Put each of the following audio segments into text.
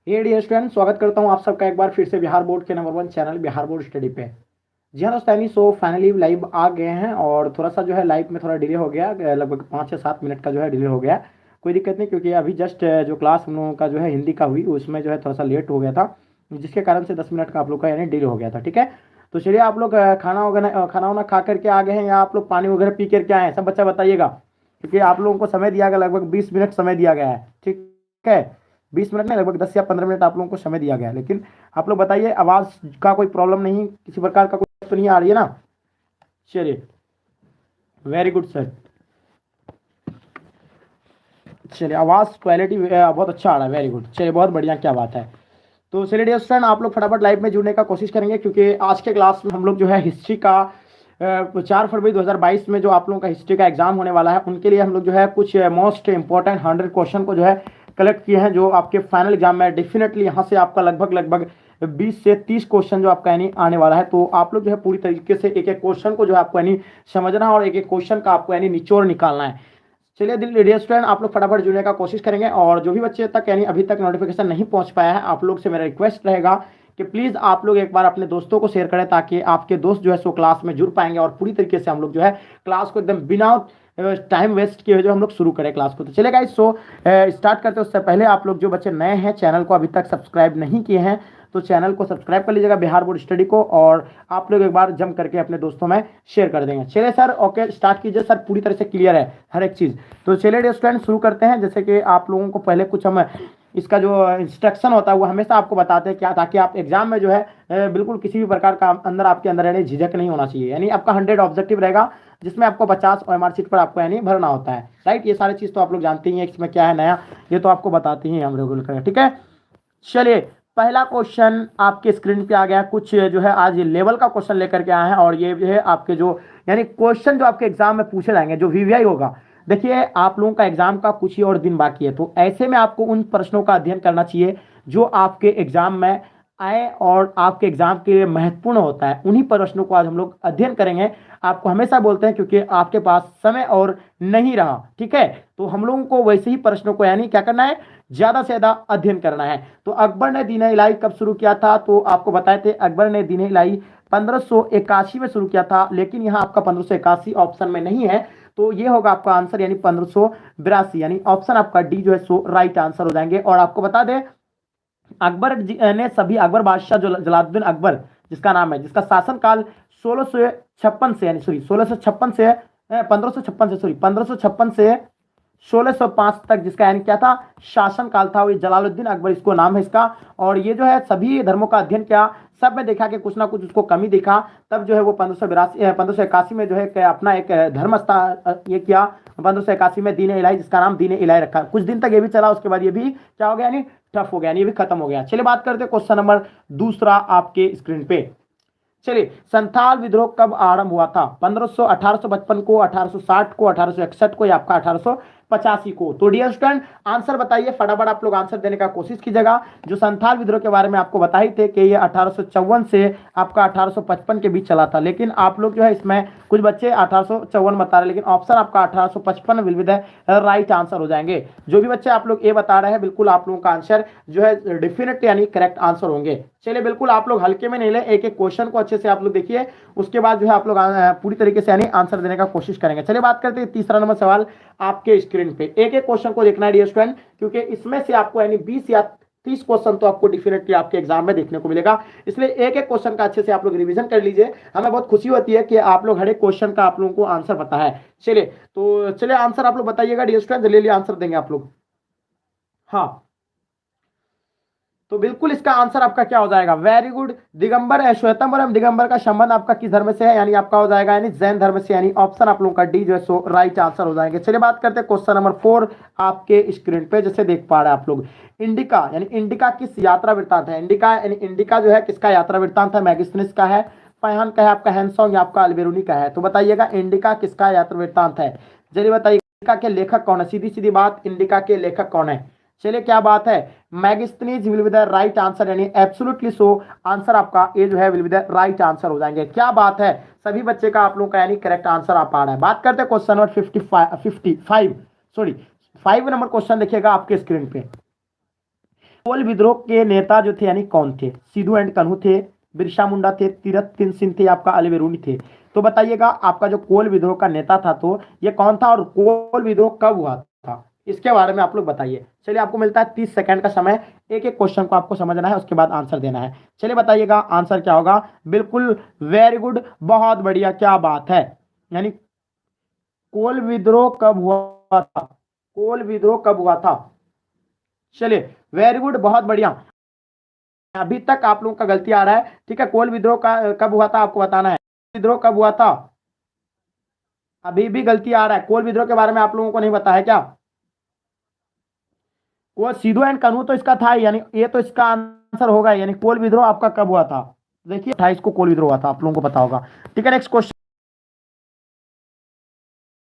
हे dear student, स्वागत करता हूं आप सबका एक बार फिर से बिहार बोर्ड के number 1 channel Bihar board study पे। जी हाँ दोस्तों, यानी फाइनली लाइव आ गए हैं और थोड़ा सा जो है लाइव में थोड़ा डिले हो गया, लगभग 5 से 7 मिनट का जो है डिले हो गया। कोई दिक्कत नहीं, क्योंकि अभी जस्ट जो क्लास हम लोगों का जो है हिंदी का हुई उसमें जो है थोड़ा सा लेट हो गया था, जिसके कारण से 10 मिनट का आप लोग का यानी डिले हो गया था। ठीक है, तो चलिए आप लोग खाना वाना खा करके आ गए हैं या आप लोग पानी वगैरह पी करके आए हैं, सब बच्चा बताइएगा। क्योंकि आप लोगों को समय दिया गया, लगभग 20 मिनट समय दिया गया है। ठीक है, 20 मिनट में लगभग 10 या 15 मिनट आप लोगों को समय दिया गया है। लेकिन आप लोग बताइए, आवाज का कोई प्रॉब्लम नहीं, किसी प्रकार का कोई तो नहीं आ रही है ना? चलिए, वेरी गुड सर। चलिए, आवाज क्वालिटी बहुत अच्छा आ रहा है, वेरी गुड। चलिए, बहुत बढ़िया, क्या बात है। तो चलिए डियर स्टूडेंट, आप लोग फटाफट लाइव में जुड़ने का कोशिश करेंगे, क्योंकि आज के क्लास में हम लोग जो है हिस्ट्री का 4 फरवरी 2022 में जो आप लोगों का हिस्ट्री का एग्जाम होने वाला है, उनके लिए हम लोग जो है कुछ मोस्ट इंपॉर्टेंट 100 क्वेश्चन को जो है कलेक्ट किए हैं, जो आपके फाइनल एग्जाम में डेफिनेटली यहाँ से आपका लगभग लगभग 20 से 30 क्वेश्चन जो आपका यानी आने वाला है। तो आप लोग जो है पूरी तरीके से एक एक क्वेश्चन को जो है आपको यानी समझना और एक एक क्वेश्चन का आपको यानी निचोड़ निकालना है। चलिए डियर स्टूडेंट, आप लोग फटाफट जुड़ने का कोशिश करेंगे, और जो भी बच्चे तक यानी अभी तक नोटिफिकेशन नहीं पहुंच पाया है, आप लोग से मेरा रिक्वेस्ट रहेगा कि प्लीज़ आप लोग एक बार अपने दोस्तों को शेयर करें, ताकि आपके दोस्त जो है सो क्लास में जुड़ पाएंगे और पूरी तरीके से हम लोग जो है क्लास को एकदम बिना टाइम वेस्ट किए जो हम लोग शुरू करें क्लास को। तो चलेगा गाइस, स्टार्ट करते हैं। उससे पहले आप लोग जो बच्चे नए हैं, चैनल को अभी तक सब्सक्राइब नहीं किए हैं, तो चैनल को सब्सक्राइब कर लीजिएगा बिहार बोर्ड स्टडी को, और आप लोग एक बार जम करके अपने दोस्तों में शेयर कर देंगे। चलिए सर, ओके स्टार्ट कीजिए सर, पूरी तरह से क्लियर है हर एक चीज़। तो चलिए स्टूडेंट शुरू करते हैं। जैसे कि आप लोगों को पहले कुछ हम इसका जो इंस्ट्रक्शन होता है वो हमेशा आपको बताते हैं क्या, ताकि आप एग्जाम में जो है बिल्कुल किसी भी प्रकार का अंदर आपके अंदर यानी झिझक नहीं होना चाहिए। यानी आपका 100 ऑब्जेक्टिव रहेगा, जिसमें आपको 50 OMR शीट पर आपको यानी भरना होता है। राइट, ये सारी चीज़ तो आप लोग जानते ही हैं, इसमें क्या है नया, ये तो आपको बताते ही हम रेगुलर। ठीक है, चलिए पहला क्वेश्चन आपके स्क्रीन पे आ गया। कुछ जो है आज लेवल का क्वेश्चन लेकर के आए हैं, और ये जो है आपके जो यानी क्वेश्चन जो आपके एग्जाम में पूछे जाएंगे, जो वीवीआई होगा। देखिए, आप लोगों का एग्जाम का कुछ ही और दिन बाकी है, तो ऐसे में आपको उन प्रश्नों का अध्ययन करना चाहिए जो आपके एग्जाम में आए और आपके एग्जाम के लिए महत्वपूर्ण होता है। उन्हीं प्रश्नों को आज हम लोग अध्ययन करेंगे। आपको हमेशा बोलते हैं क्योंकि आपके पास समय और नहीं रहा। ठीक है, तो हम लोगों को वैसे ही प्रश्नों को यानी क्या करना है, ज्यादा से ज्यादा अध्ययन करना है। तो अकबर ने दीन इलाही कब शुरू किया था? तो आपको बताए थे अकबर ने दीन इलाही 1581 में शुरू किया था, लेकिन यहाँ आपका 1581 ऑप्शन में नहीं है, तो ये होगा आपका आंसर यानी 1582, यानी ऑप्शन आपका डी जो है सो राइट आंसर हो जाएंगे। और आपको बता दें, ने सभी अकबर बादशाह जो जलालुद्दीन अकबर जिसका नाम है, जिसका शासनकाल 1656 से यानी सॉरी 1656 से 1556 से सॉरी 1556 से 1605 तक, जिसका यानी क्या था, शासनकाल था, वो जलालुद्दीन अकबर इसको नाम है इसका। और ये जो है सभी धर्मों का अध्ययन किया, सब में देखा कि कुछ ना कुछ उसको कमी दिखा, तब जो है वो 1581 में जो है अपना एक धर्म ये किया। 1581 में दीन इलाही, जिसका नाम दीन इलाही रखा। कुछ दिन तक ये भी चला, उसके बाद ये भी क्या हो गया, यानी टफ हो गया, यानी ये भी खत्म हो गया। चलिए बात करते हैं क्वेश्चन नंबर दूसरा आपके स्क्रीन पे। चलिए, संथाल विद्रोह कब आरंभ हुआ था? 1855 को, 1860 को, 1861 को, या आपका 1885 को? तो डियर स्टूडेंट आंसर बताइए, फटाफट आप लोग आंसर देने का कोशिश कीजिएगा। जो संथाल विद्रोह के बारे में आपको बता ही थे कि ये 1854 से आपका 1855 के बीच चला था, लेकिन आप लोग जो है इसमें कुछ बच्चे 1854 बता रहे हैं, लेकिन ऑप्शन आपका 1855 will be the right answer हो जाएंगे। जो भी बच्चे आप लोग ये बता रहे हैं, बिल्कुल आप लोगों का आंसर जो है डेफिनेट यानी करेक्ट आंसर होंगे। चलिए, बिल्कुल आप लोग हल्के में नहीं ले, एक एक क्वेश्चन को अच्छे से आप लोग देखिए, उसके बाद जो है आप लोग पूरी तरीके से यानी आंसर देने का कोशिश करेंगे। चलिए बात करते हैं तीसरा नंबर सवाल आपके स्क्रीन पे। एक एक क्वेश्चन को देखना है डियर स्टूडेंट, क्योंकि इसमें से आपको यानी 20 या 30 क्वेश्चन तो आपको डेफिनेटली आपके एग्जाम में देखने को मिलेगा, इसलिए एक एक क्वेश्चन का अच्छे से आप लोग रिवीजन कर लीजिए। हमें बहुत खुशी होती है कि आप लोग हर एक क्वेश्चन का आप लोगों को आंसर पता है। चलिए, तो चलिए आंसर आप लोग बताइएगा डियर स्टूडेंट, जल्दी आंसर देंगे आप लोग। हाँ, तो बिल्कुल इसका आंसर आपका क्या हो जाएगा, वेरी गुड, दिगंबर श्वेतंबर एवं दिगंबर का संबंध आपका किस धर्म से है? यानी आपका हो जाएगा यानी जैन धर्म से, यानी ऑप्शन आप लोगों का डी जो है सो राइट आंसर हो जाएंगे। चलिए बात करते हैं क्वेश्चन नंबर 4 आपके स्क्रीन पे। जैसे देख पा रहे हैं आप लोग, इंडिका यानी इंडिका किस यात्रा वृत्तांत है? इंडिका यानी इंडिका जो है किसका यात्रा वृत्तांत है? मैगिस्थनीज का है, फायहान का है, आपका हैंसोंग या आपका अल्बेरुनी का है? तो बताइएगा इंडिका किसका यात्रा वृत्तांत है, जल्दी बताइए। इंडिका के लेखक कौन है? सीधी सीधी बात, इंडिका के लेखक कौन है? चलिए क्या बात है, Megasthenes will be the right answer, यानी एब्सोल्युटली सो आंसर आपका ए जो है will be the right answer हो जाएंगे। क्या बात है, सभी बच्चे का आप लोगों का यानी करेक्ट आंसर आप आ रहा है। बात करते हैं question number 55 sorry 5 number question देखिएगा आपके स्क्रीन पे। कोल विद्रोह के नेता जो थे यानी कौन थे? सिद्धू एंड कान्हू थे, बिरसा मुंडा थे, तीरथ सिंह थे, आपका अलीबेरुनी थे। तो बताइएगा आपका जो कोल विद्रोह का नेता था तो ये कौन था और कोल विद्रोह कब हुआ था, इसके बारे में आप लोग बताइए। चलिए आपको मिलता है 30 सेकंड का समय, एक एक क्वेश्चन को आपको समझना है, उसके बाद आंसर देना है। चलिए बताइएगा आंसर क्या होगा। बिल्कुल वेरी गुड, बहुत बढ़िया, क्या बात है। यानी कोल विद्रोह कब हुआ था? कोल विद्रोह कब हुआ था? चलिए वेरी गुड, बहुत बढ़िया। अभी तक आप लोगों का गलती आ रहा है, ठीक है। कोल विद्रोह का कब हुआ था आपको बताना है। विद्रोह कब हुआ था? अभी भी गलती आ रहा है, कोल विद्रोह के बारे में आप लोगों को नहीं पता है क्या? वो सिद्धू एंड कान्हू तो इसका था, यानी ये तो इसका आंसर होगा। यानी कोल विद्रोह आपका कब हुआ था? देखिए 28 को कोल विद्रोह हुआ था, आप लोगों को पता होगा, ठीक है। नेक्स्ट क्वेश्चन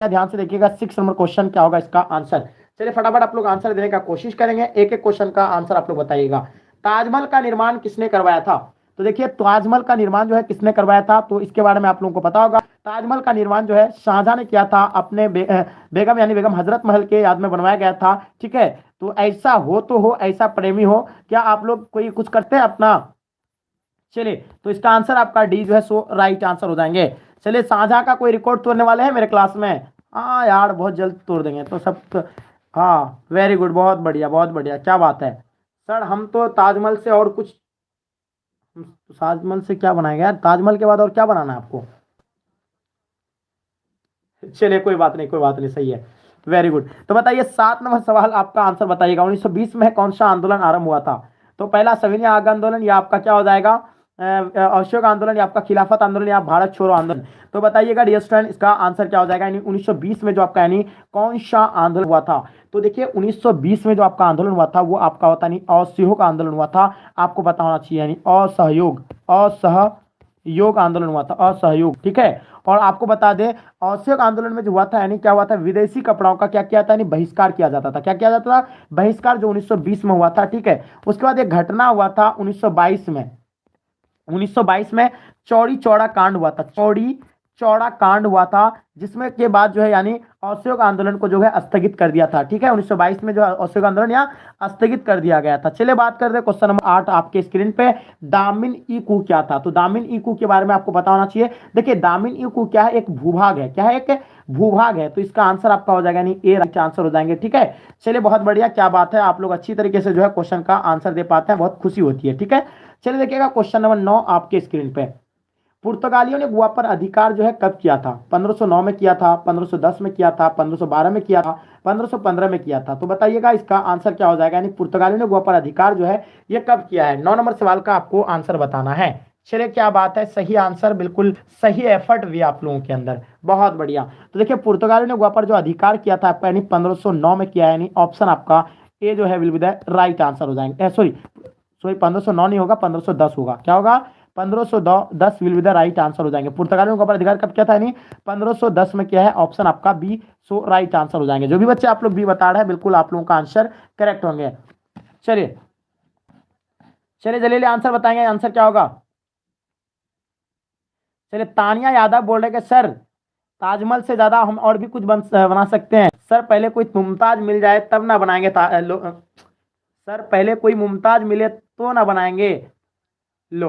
ध्यान से देखिएगा, 6 नंबर क्वेश्चन क्या होगा इसका आंसर। चलिए फटाफट आप लोग आंसर देने का कोशिश करेंगे, एक एक क्वेश्चन का आंसर आप लोग बताइएगा। ताजमहल का निर्माण किसने करवाया था? तो देखिए ताजमहल का निर्माण जो है किसने करवाया था, तो इसके बारे में आप लोगों को पता होगा। ताजमहल का निर्माण जो है शाहजहां ने किया था, अपने बेगम यानी बेगम हजरत महल के याद में बनवाया गया था, ठीक है। तो ऐसा हो तो हो, ऐसा प्रेमी हो, क्या आप लोग कोई कुछ करते हैं अपना? चलिए तो इसका आंसर आपका डी जो है सो राइट आंसर हो जाएंगे। चलिए शाहजहां का कोई रिकॉर्ड तोड़ने वाले हैं मेरे क्लास में? हाँ यार बहुत जल्द तोड़ देंगे तो सब तो, हाँ वेरी गुड, बहुत बढ़िया बहुत बढ़िया, क्या बात है। सर हम तो ताजमहल से और कुछ, ताजमहल से क्या बनाएगा यार, ताजमहल के बाद और क्या बनाना है आपको? चलिए कोई बात नहीं, कोई बात नहीं, सही है, वेरी गुड। तो बताइए 7 नंबर सवाल आपका आंसर बताइएगा। 1920 में कौन सा आंदोलन आरंभ हुआ था? तो पहला सविनय आंदोलन, या आपका क्या हो जाएगा अशोक आंदोलन, या आपका खिलाफत आंदोलन, या भारत छोड़ो आंदोलन। तो बताइएगा डियर स्टूडेंट इसका आंसर क्या हो जाएगा। यानी 1920 में जो आपका यानी कौन सा आंदोलन हुआ था? तो देखिए 1920 में जो आपका आंदोलन हुआ था वो आपका होता नहीं असहयोग आंदोलन हुआ था, आपको पता होना चाहिए। यानी असहयोग, असहयोग आंदोलन हुआ था, असहयोग, ठीक है। और आपको बता दें असहयोग आंदोलन में जो हुआ था यानी क्या हुआ था, विदेशी कपड़ों का क्या किया था, यानी बहिष्कार किया जाता था। क्या किया जाता था? बहिष्कार, जो 1920 में हुआ था, ठीक है। उसके बाद एक घटना हुआ था 1922 में, 1922 में चौड़ी चौड़ा कांड हुआ था, चौड़ी चौड़ा कांड हुआ था, जिसमें के बाद जो है यानी असहयोग आंदोलन को जो है स्थगित कर दिया था, ठीक है। 1922 में जो असहयोग आंदोलन यहाँ स्थगित कर दिया गया था। चलिए बात करते हैं क्वेश्चन नंबर 8 आपके स्क्रीन पे, दामिन ई कू क्या था? तो दामिन ई कू के बारे में आपको पता होना चाहिए। देखिए दामिन ई कू क्या है, एक भूभाग है, क्या है, एक भूभाग है। तो इसका आंसर आपका हो जाएगा यानी ए राइट आंसर हो जाएंगे, ठीक है। चलिए बहुत बढ़िया, क्या बात है, आप लोग अच्छी तरीके से जो है क्वेश्चन का आंसर दे पाते हैं, बहुत खुशी होती है, ठीक है। चलिए देखिएगा क्वेश्चन नंबर 9 आपके स्क्रीन पे, पुर्तगालियों ने गोवा पर अधिकार जो है कब किया था? 1509 में किया था, 1510 में किया था, 1512 में किया था, 1515 में किया था। तो बताइएगा इसका आंसर क्या हो जाएगा। यानी पुर्तगालियों ने गोवा पर अधिकार जो है ये कब किया है? 9 नंबर सवाल का आपको आंसर बताना है। चलिए क्या बात है, सही आंसर, बिल्कुल सही एफर्ट भी आप लोगों के अंदर, बहुत बढ़िया। तो देखिए पुर्तगालियों ने गोवा पर जो अधिकार किया था आपका यानी 1509 में किया है, यानी ऑप्शन आपका ए जो है will be the right answer हो जाएंगे। सॉरी सॉरी 1509 नहीं होगा, 1510 होगा, क्या होगा, 1510 will be the right answer हो जाएंगे। पुर्तगालियों का अधिकार कब किया था? यानी 1510 में किया है, ऑप्शन आपका बी सो राइट आंसर हो जाएंगे। जो भी बच्चे आप लोग बी बता रहे हैं बिल्कुल आप लोगों का आंसर करेक्ट होंगे। चलिए चलिए जल्दी आंसर बताएंगे, आंसर क्या होगा। चलिए तानिया यादव बोल रहे कि सर ताजमहल से ज्यादा हम और भी कुछ बना सकते हैं। सर पहले कोई मुमताज मिल जाए तब ना बनाएंगे सर पहले कोई मुमताज मिले तो ना बनाएंगे। लो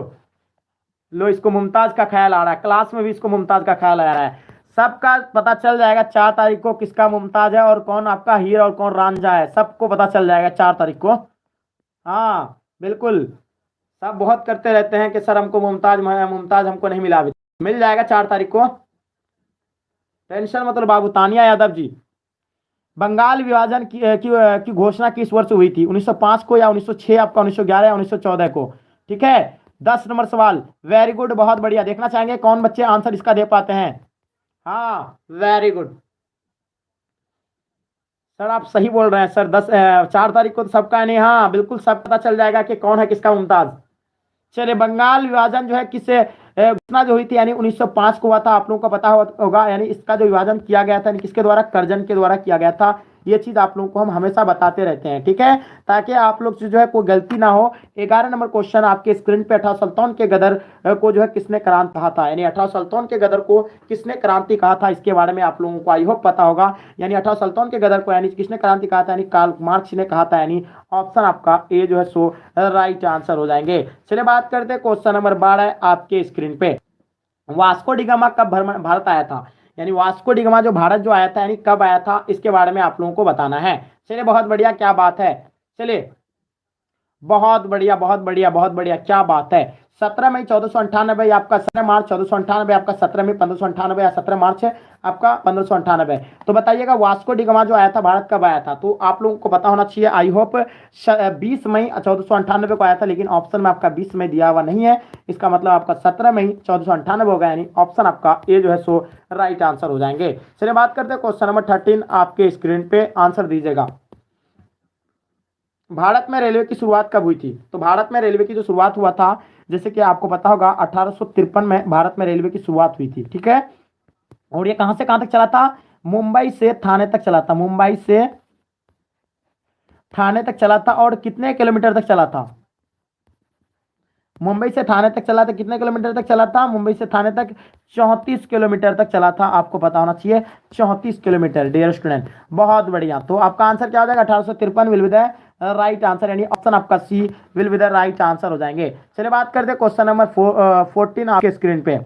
लो, इसको मुमताज का ख्याल आ रहा है, क्लास में भी इसको मुमताज का ख्याल आ रहा है। सबका पता चल जाएगा 4 तारीख को किसका मुमताज है और कौन आपका हीर और कौन रांझा है, सबको पता चल जाएगा 4 तारीख को। हाँ बिल्कुल, सब बहुत करते रहते हैं कि सर हमको मुमताज मुमताज हमको नहीं मिला, अभी मिल जाएगा 4 तारीख को, टेंशन मतलब बाबू। तानिया यादव जी, बंगाल विभाजन की घोषणा किस वर्ष हुई थी? 1905 को, या 1906 आपका, 1911 या 1914 को, ठीक है। 10 नंबर सवाल, वेरी गुड, बहुत बढ़िया। देखना चाहेंगे कौन बच्चे आंसर इसका दे पाते हैं। हाँ वेरी गुड सर, आप सही बोल रहे हैं सर। 4 तारीख को तो सबका नहीं, हाँ बिल्कुल सब पता चल जाएगा कि कौन है किसका मुमताज। चलिए बंगाल विभाजन जो है किससे घोषणा जो हुई थी यानी 1905 को हुआ था, आप लोगों को पता होगा। यानी इसका जो विभाजन किया गया था किसके द्वारा, कर्जन के द्वारा किया गया था। ये चीज़ आप लोगों को हम हमेशा बताते रहते हैं, ठीक है, ताकि आप लोग से जो है कोई गलती ना हो। 11 नंबर क्वेश्चन आपके स्क्रीन पे, अठारह सुल्तान के गदर को जो है किसने क्रांत कहा था, यानी अठारह सुल्तान के गदर को किसने क्रांति कहा था, इसके बारे में आप लोगों को आई होप पता होगा। यानी अठारह सुल्तान के गदर को यानी किसने क्रांति कहा था, यानी कार्ल मार्क्स ने कहा था, यानी ऑप्शन आपका ए जो है सो राइट आंसर हो जाएंगे। चलिए बात करते हैं क्वेश्चन नंबर 12 आपके स्क्रीन पे। वास्को डिगामा कब भारत आया था, यानी वास्को डिगामा जो भारत जो आया था यानी कब आया था, इसके बारे में आप लोगों को बताना है। चलिए बहुत बढ़िया, क्या बात है, चलिए बहुत बढ़िया बहुत बढ़िया बहुत बढ़िया, क्या बात है। 17 मई 1498 आपका, 17 मार्च 1498 आपका, 17 मई 1598 या 17 मार्च है आपका 1598। तो बताइएगा वास्को डिगामा जो आया था भारत कब आया था, तो आप लोगों को पता होना चाहिए आई होप। 20 मई 1498 को आया था, लेकिन ऑप्शन में आपका 20 मई दिया हुआ नहीं है, इसका मतलब आपका 17 मई 1498 होगा, यानी ऑप्शन आपका ए जो है सो राइट आंसर हो जाएंगे। चलिए बात करते हैं क्वेश्चन नंबर 13 आपके स्क्रीन पे, आंसर दीजिएगा। भारत में रेलवे की शुरुआत कब हुई थी, तो भारत में रेलवे की जो शुरुआत हुआ था, जैसे कि आपको पता होगा 1853 में भारत में रेलवे की शुरुआत हुई थी, ठीक है। और ये कहां से कहां तक चला था, मुंबई से थाने तक चला था, मुंबई से थाने तक चला था। और कितने किलोमीटर तक चला था, मुंबई से थाने तक चला था, कितने किलोमीटर तक चला था, मुंबई से थाने तक 34 किलोमीटर तक चला था, आपको पता होना चाहिए 34 किलोमीटर डियर स्टूडेंट। बहुत बढ़िया, तो आपका आंसर क्या हो जाएगा, 1853 will be the right answer, यानी ऑप्शन आपका C will be the right answer हो जाएंगे। चलिए बात करते हैं क्वेश्चन नंबर 14 आपके स्क्रीन पे।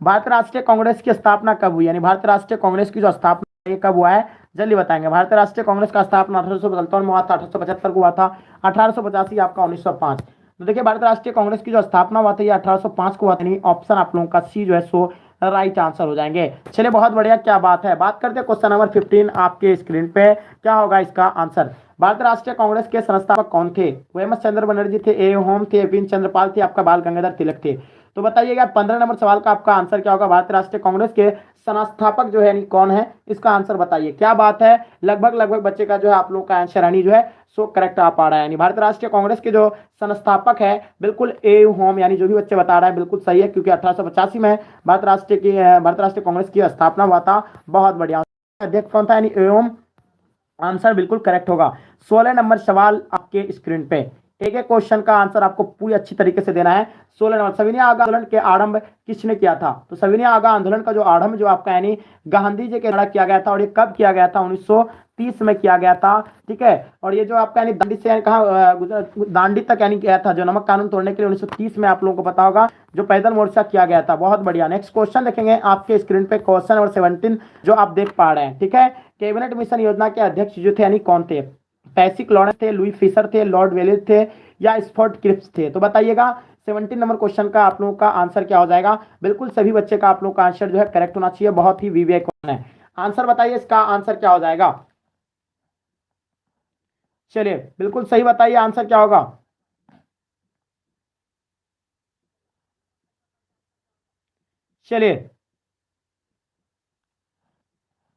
भारतीय राष्ट्रीय कांग्रेस की स्थापना कब हुई, यानी भारतीय राष्ट्रीय कांग्रेस की जो स्थापना ये कब हुआ है, जल्दी बताएंगे। भारतीय राष्ट्रीय कांग्रेस का स्थापना 1857 में हुआ था, 1875 को हुआ था, 1885 आपका 1905। तो देखिए भारतीय राष्ट्रीय कांग्रेस की जो स्थापना हुआ था ये 1805 को हुआ था, ऑप्शन आप लोगों का सी जो है सो राइट आंसर हो जाएंगे। चलिए बहुत बढ़िया, क्या बात है। बात करते हैं क्वेश्चन नंबर 15 आपके स्क्रीन पे, क्या होगा इसका आंसर। भारतीय राष्ट्रीय कांग्रेस के संस्थापक कौन थे, हेमंत चंद्र बनर्जी थे, ए होम थे, बिपिन चंद्रपाल थे, आपका बाल गंगाधर तिलक थे। तो बताइएगा 15 नंबर सवाल का आपका आंसर क्या होगा, भारतीय राष्ट्रीय कांग्रेस के संस्थापक जो है कौन है, इसका आंसर बताइए। क्या बात है, लगभग बच्चे का जो है आप लोग का आंसर यानी जो है सो करेक्ट आ पा रहा है। यानी भारतीय राष्ट्रीय कांग्रेस के जो संस्थापक है बिल्कुल ए होम, यानी जो भी बच्चे बता रहा है बिल्कुल सही है, क्योंकि 1885 में भारतीय राष्ट्रीय कांग्रेस की स्थापना हुआ था। बहुत बढ़िया, अध्यक्ष कौन था, यानी ए होम, आंसर बिल्कुल करेक्ट होगा। 16 नंबर सवाल आपके स्क्रीन पे, एक एक क्वेश्चन का आंसर आपको पूरी अच्छी तरीके से देना है। 16 नंबर, सविनय आगा आंदोलन के आरंभ किसने किया था, तो सविनय आगा आंदोलन का जो आरंभ जो आपका यानी गांधी जी के द्वारा किया गया था, और ये कब किया गया था, 1930 में किया गया था, ठीक है। और ये जो आपका यानी दांडी से कहा दांडी तक यानी गया था, जो नमक कानून तोड़ने के लिए 1930 में आप लोगों को पता होगा जो पैदल मोर्चा किया गया था। बहुत बढ़िया, नेक्स्ट क्वेश्चन देखेंगे आपके स्क्रीन पे, क्वेश्चन नंबर 17 जो आप देख पा रहे हैं, ठीक है। कैबिनेट मिशन योजना के अध्यक्ष जो थे यानी कौन थे, पैसिक लॉरेंस थे, लुई फिशर थे, लॉर्ड वेलेज थे, या स्कॉट क्रिप्स थे। तो बताइएगा 17 नंबर क्वेश्चन का आप लोगों का आंसर क्या हो जाएगा। बिल्कुल सभी बच्चे का आप लोगों का आंसर जो है करेक्ट होना चाहिए, बहुत ही विवेक है। आंसर बताइए, इसका आंसर क्या हो जाएगा। चलिए बिल्कुल सही बताइए, आंसर क्या होगा। चलिए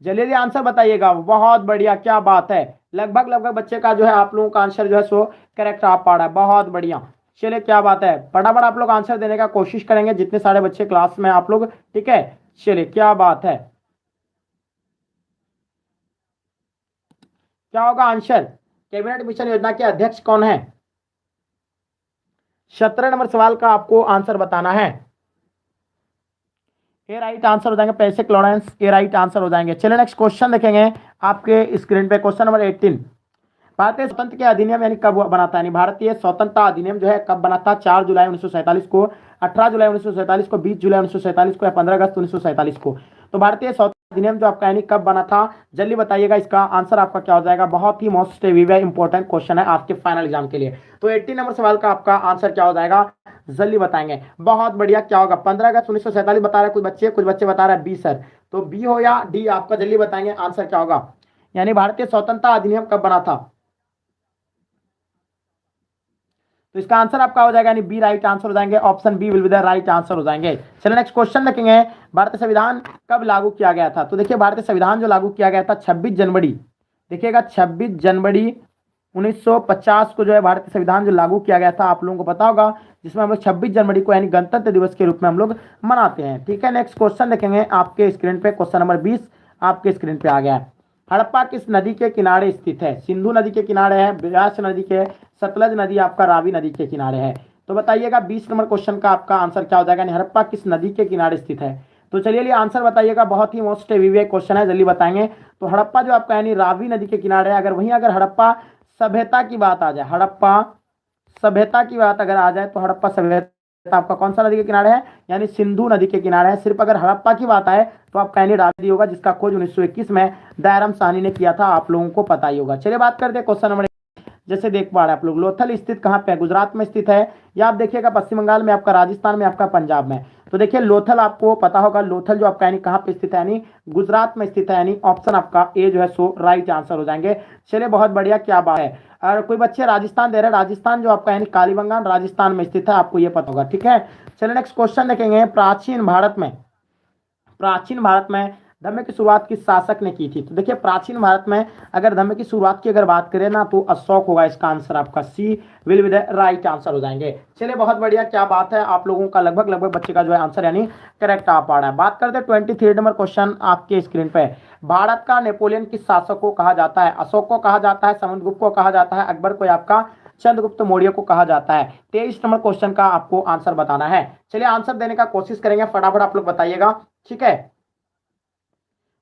जल्दी आंसर बताइएगा। बहुत बढ़िया, क्या बात है, लगभग बच्चे का जो है आप लोगों का आंसर जो है सो करेक्ट आ पा रहा है। बहुत बढ़िया, चलिए क्या बात है, फटाफट आप लोग आंसर देने का कोशिश करेंगे जितने सारे बच्चे क्लास में आप लोग, ठीक है। चलिए क्या बात है, क्या होगा आंसर, कैबिनेट मिशन योजना के अध्यक्ष कौन है। 17 नंबर सवाल का आपको आंसर बताना है। ए राइट आंसर हो जाएंगे पैसिक लॉरेंस, ए राइट आंसर हो जाएंगे। चलिए नेक्स्ट क्वेश्चन देखेंगे आपके स्क्रीन पे, क्वेश्चन नंबर 18। भारतीय स्वतंत्र के अधिनियम यानी कब बना था, यानी भारतीय स्वतंत्रता अधिनियम जो है कब बना था, 4 जुलाई 1947 को, 18 जुलाई 1947 को, 20 जुलाई 1947 को, या 15 अगस्त 1947 को। तो भारतीय स्वतंत्रता अधिनियम जो आपका यानी कब बना था, जल्दी बताइएगा, इसका आंसर आपका क्या हो जाएगा। बहुत ही मोस्ट इंपॉर्टेंट क्वेश्चन है आपके फाइनल एग्जाम के लिए। तो 18 नंबर सवाल का आपका आंसर क्या हो जाएगा, जल्दी बताएंगे। बहुत बढ़िया, क्या होगा, 15 अगस्त 1947 बता रहा है कुछ बच्चे बता रहा है बी सर, तो बी हो या डी, आपका जल्दी बताएंगे आंसर क्या होगा। यानी भारतीय स्वतंत्रता अधिनियम कब बना था, तो इसका आंसर आपका हो जाएगा यानी बी राइट आंसर हो जाएंगे, option B will be the right answer हो जाएंगे। चलिए नेक्स्ट क्वेश्चन देखेंगे, भारतीय संविधान कब लागू किया गया था। तो देखिए भारतीय संविधान जो लागू किया गया था 26 जनवरी, देखिएगा 26 जनवरी 1950 को जो है भारतीय संविधान जो लागू किया गया था, आप लोगों को पता होगा, जिसमें हम लोग 26 जनवरी को यानी गणतंत्र दिवस के रूप में हम लोग मनाते हैं, ठीक है। नेक्स्ट क्वेश्चन देखेंगे आपके स्क्रीन पे, क्वेश्चन नंबर 20 आपके स्क्रीन पे आ गया है। हड़प्पा किस नदी के किनारे स्थित है? सिंधु नदी के किनारे है, ब्यास नदी के, सतलज नदी आपका रावी नदी के किनारे है। तो बताइएगा 20 नंबर क्वेश्चन का आपका आंसर क्या हो जाएगा, हड़प्पा किस नदी के किनारे स्थित है? तो चलिए आंसर बताइएगा, बहुत ही मोस्ट विवेक क्वेश्चन है, जल्दी बताएंगे। तो हड़प्पा जो आपका यानी रावी नदी के किनारे है। अगर वहीं अगर हड़प्पा सभ्यता की बात आ जाए, हड़प्पा सभ्यता की बात अगर आ जाए तो हड़प्पा सभ्यता आपका कौन सा नदी के किनारे है, यानी सिंधु नदी के किनारे है। सिर्फ अगर हड़प्पा की बात आए तो आपका यानी रावी होगा, जिसका खोज 1921 में दयाराम साहनी ने किया था, आप लोगों को पता ही होगा। चलिए बात करते हैं क्वेश्चन नंबर, जैसे देख पा रहे हैं आप लोग, लोथल स्थित कहाँ पे है? गुजरात में स्थित है, या आप देखिएगा पश्चिम बंगाल में, आपका राजस्थान में, आपका पंजाब में। तो देखिए लोथल आपको पता होगा, लोथल जो आपका यानी कहाँ पे स्थित है, यानी गुजरात में स्थित है, यानी ऑप्शन आपका ए जो है सो राइट आंसर हो जाएंगे। चलिए बहुत बढ़िया, क्या बात है। और कोई बच्चे राजस्थान दे रहे हैं, राजस्थान जो आपका यानी कालीबंगान राजस्थान में स्थित है, आपको ये पता होगा, ठीक है। चलिए नेक्स्ट क्वेश्चन देखेंगे। प्राचीन भारत में धर्म की शुरुआत किस शासक ने की थी? तो देखिए प्राचीन भारत में अगर धर्म की शुरुआत की अगर बात करें ना, तो अशोक होगा, इसका आंसर आपका C will be the right answer हो जाएंगे। चलिए बहुत बढ़िया, क्या बात है, आप लोगों का लगभग बच्चे का जो है आंसर यानी करेक्ट आ पा रहा है। बात करते हैं 23 नंबर क्वेश्चन आपके स्क्रीन पे। भारत का नेपोलियन किस शासक को कहा जाता है? अशोक को कहा जाता है, समुद्रगुप्त को कहा जाता है, अकबर को, आपका चंद्रगुप्त मौर्य को कहा जाता है। 23 नंबर क्वेश्चन का आपको आंसर बताना है। चलिए आंसर देने का कोशिश करेंगे, फटाफट आप लोग बताइएगा, ठीक है।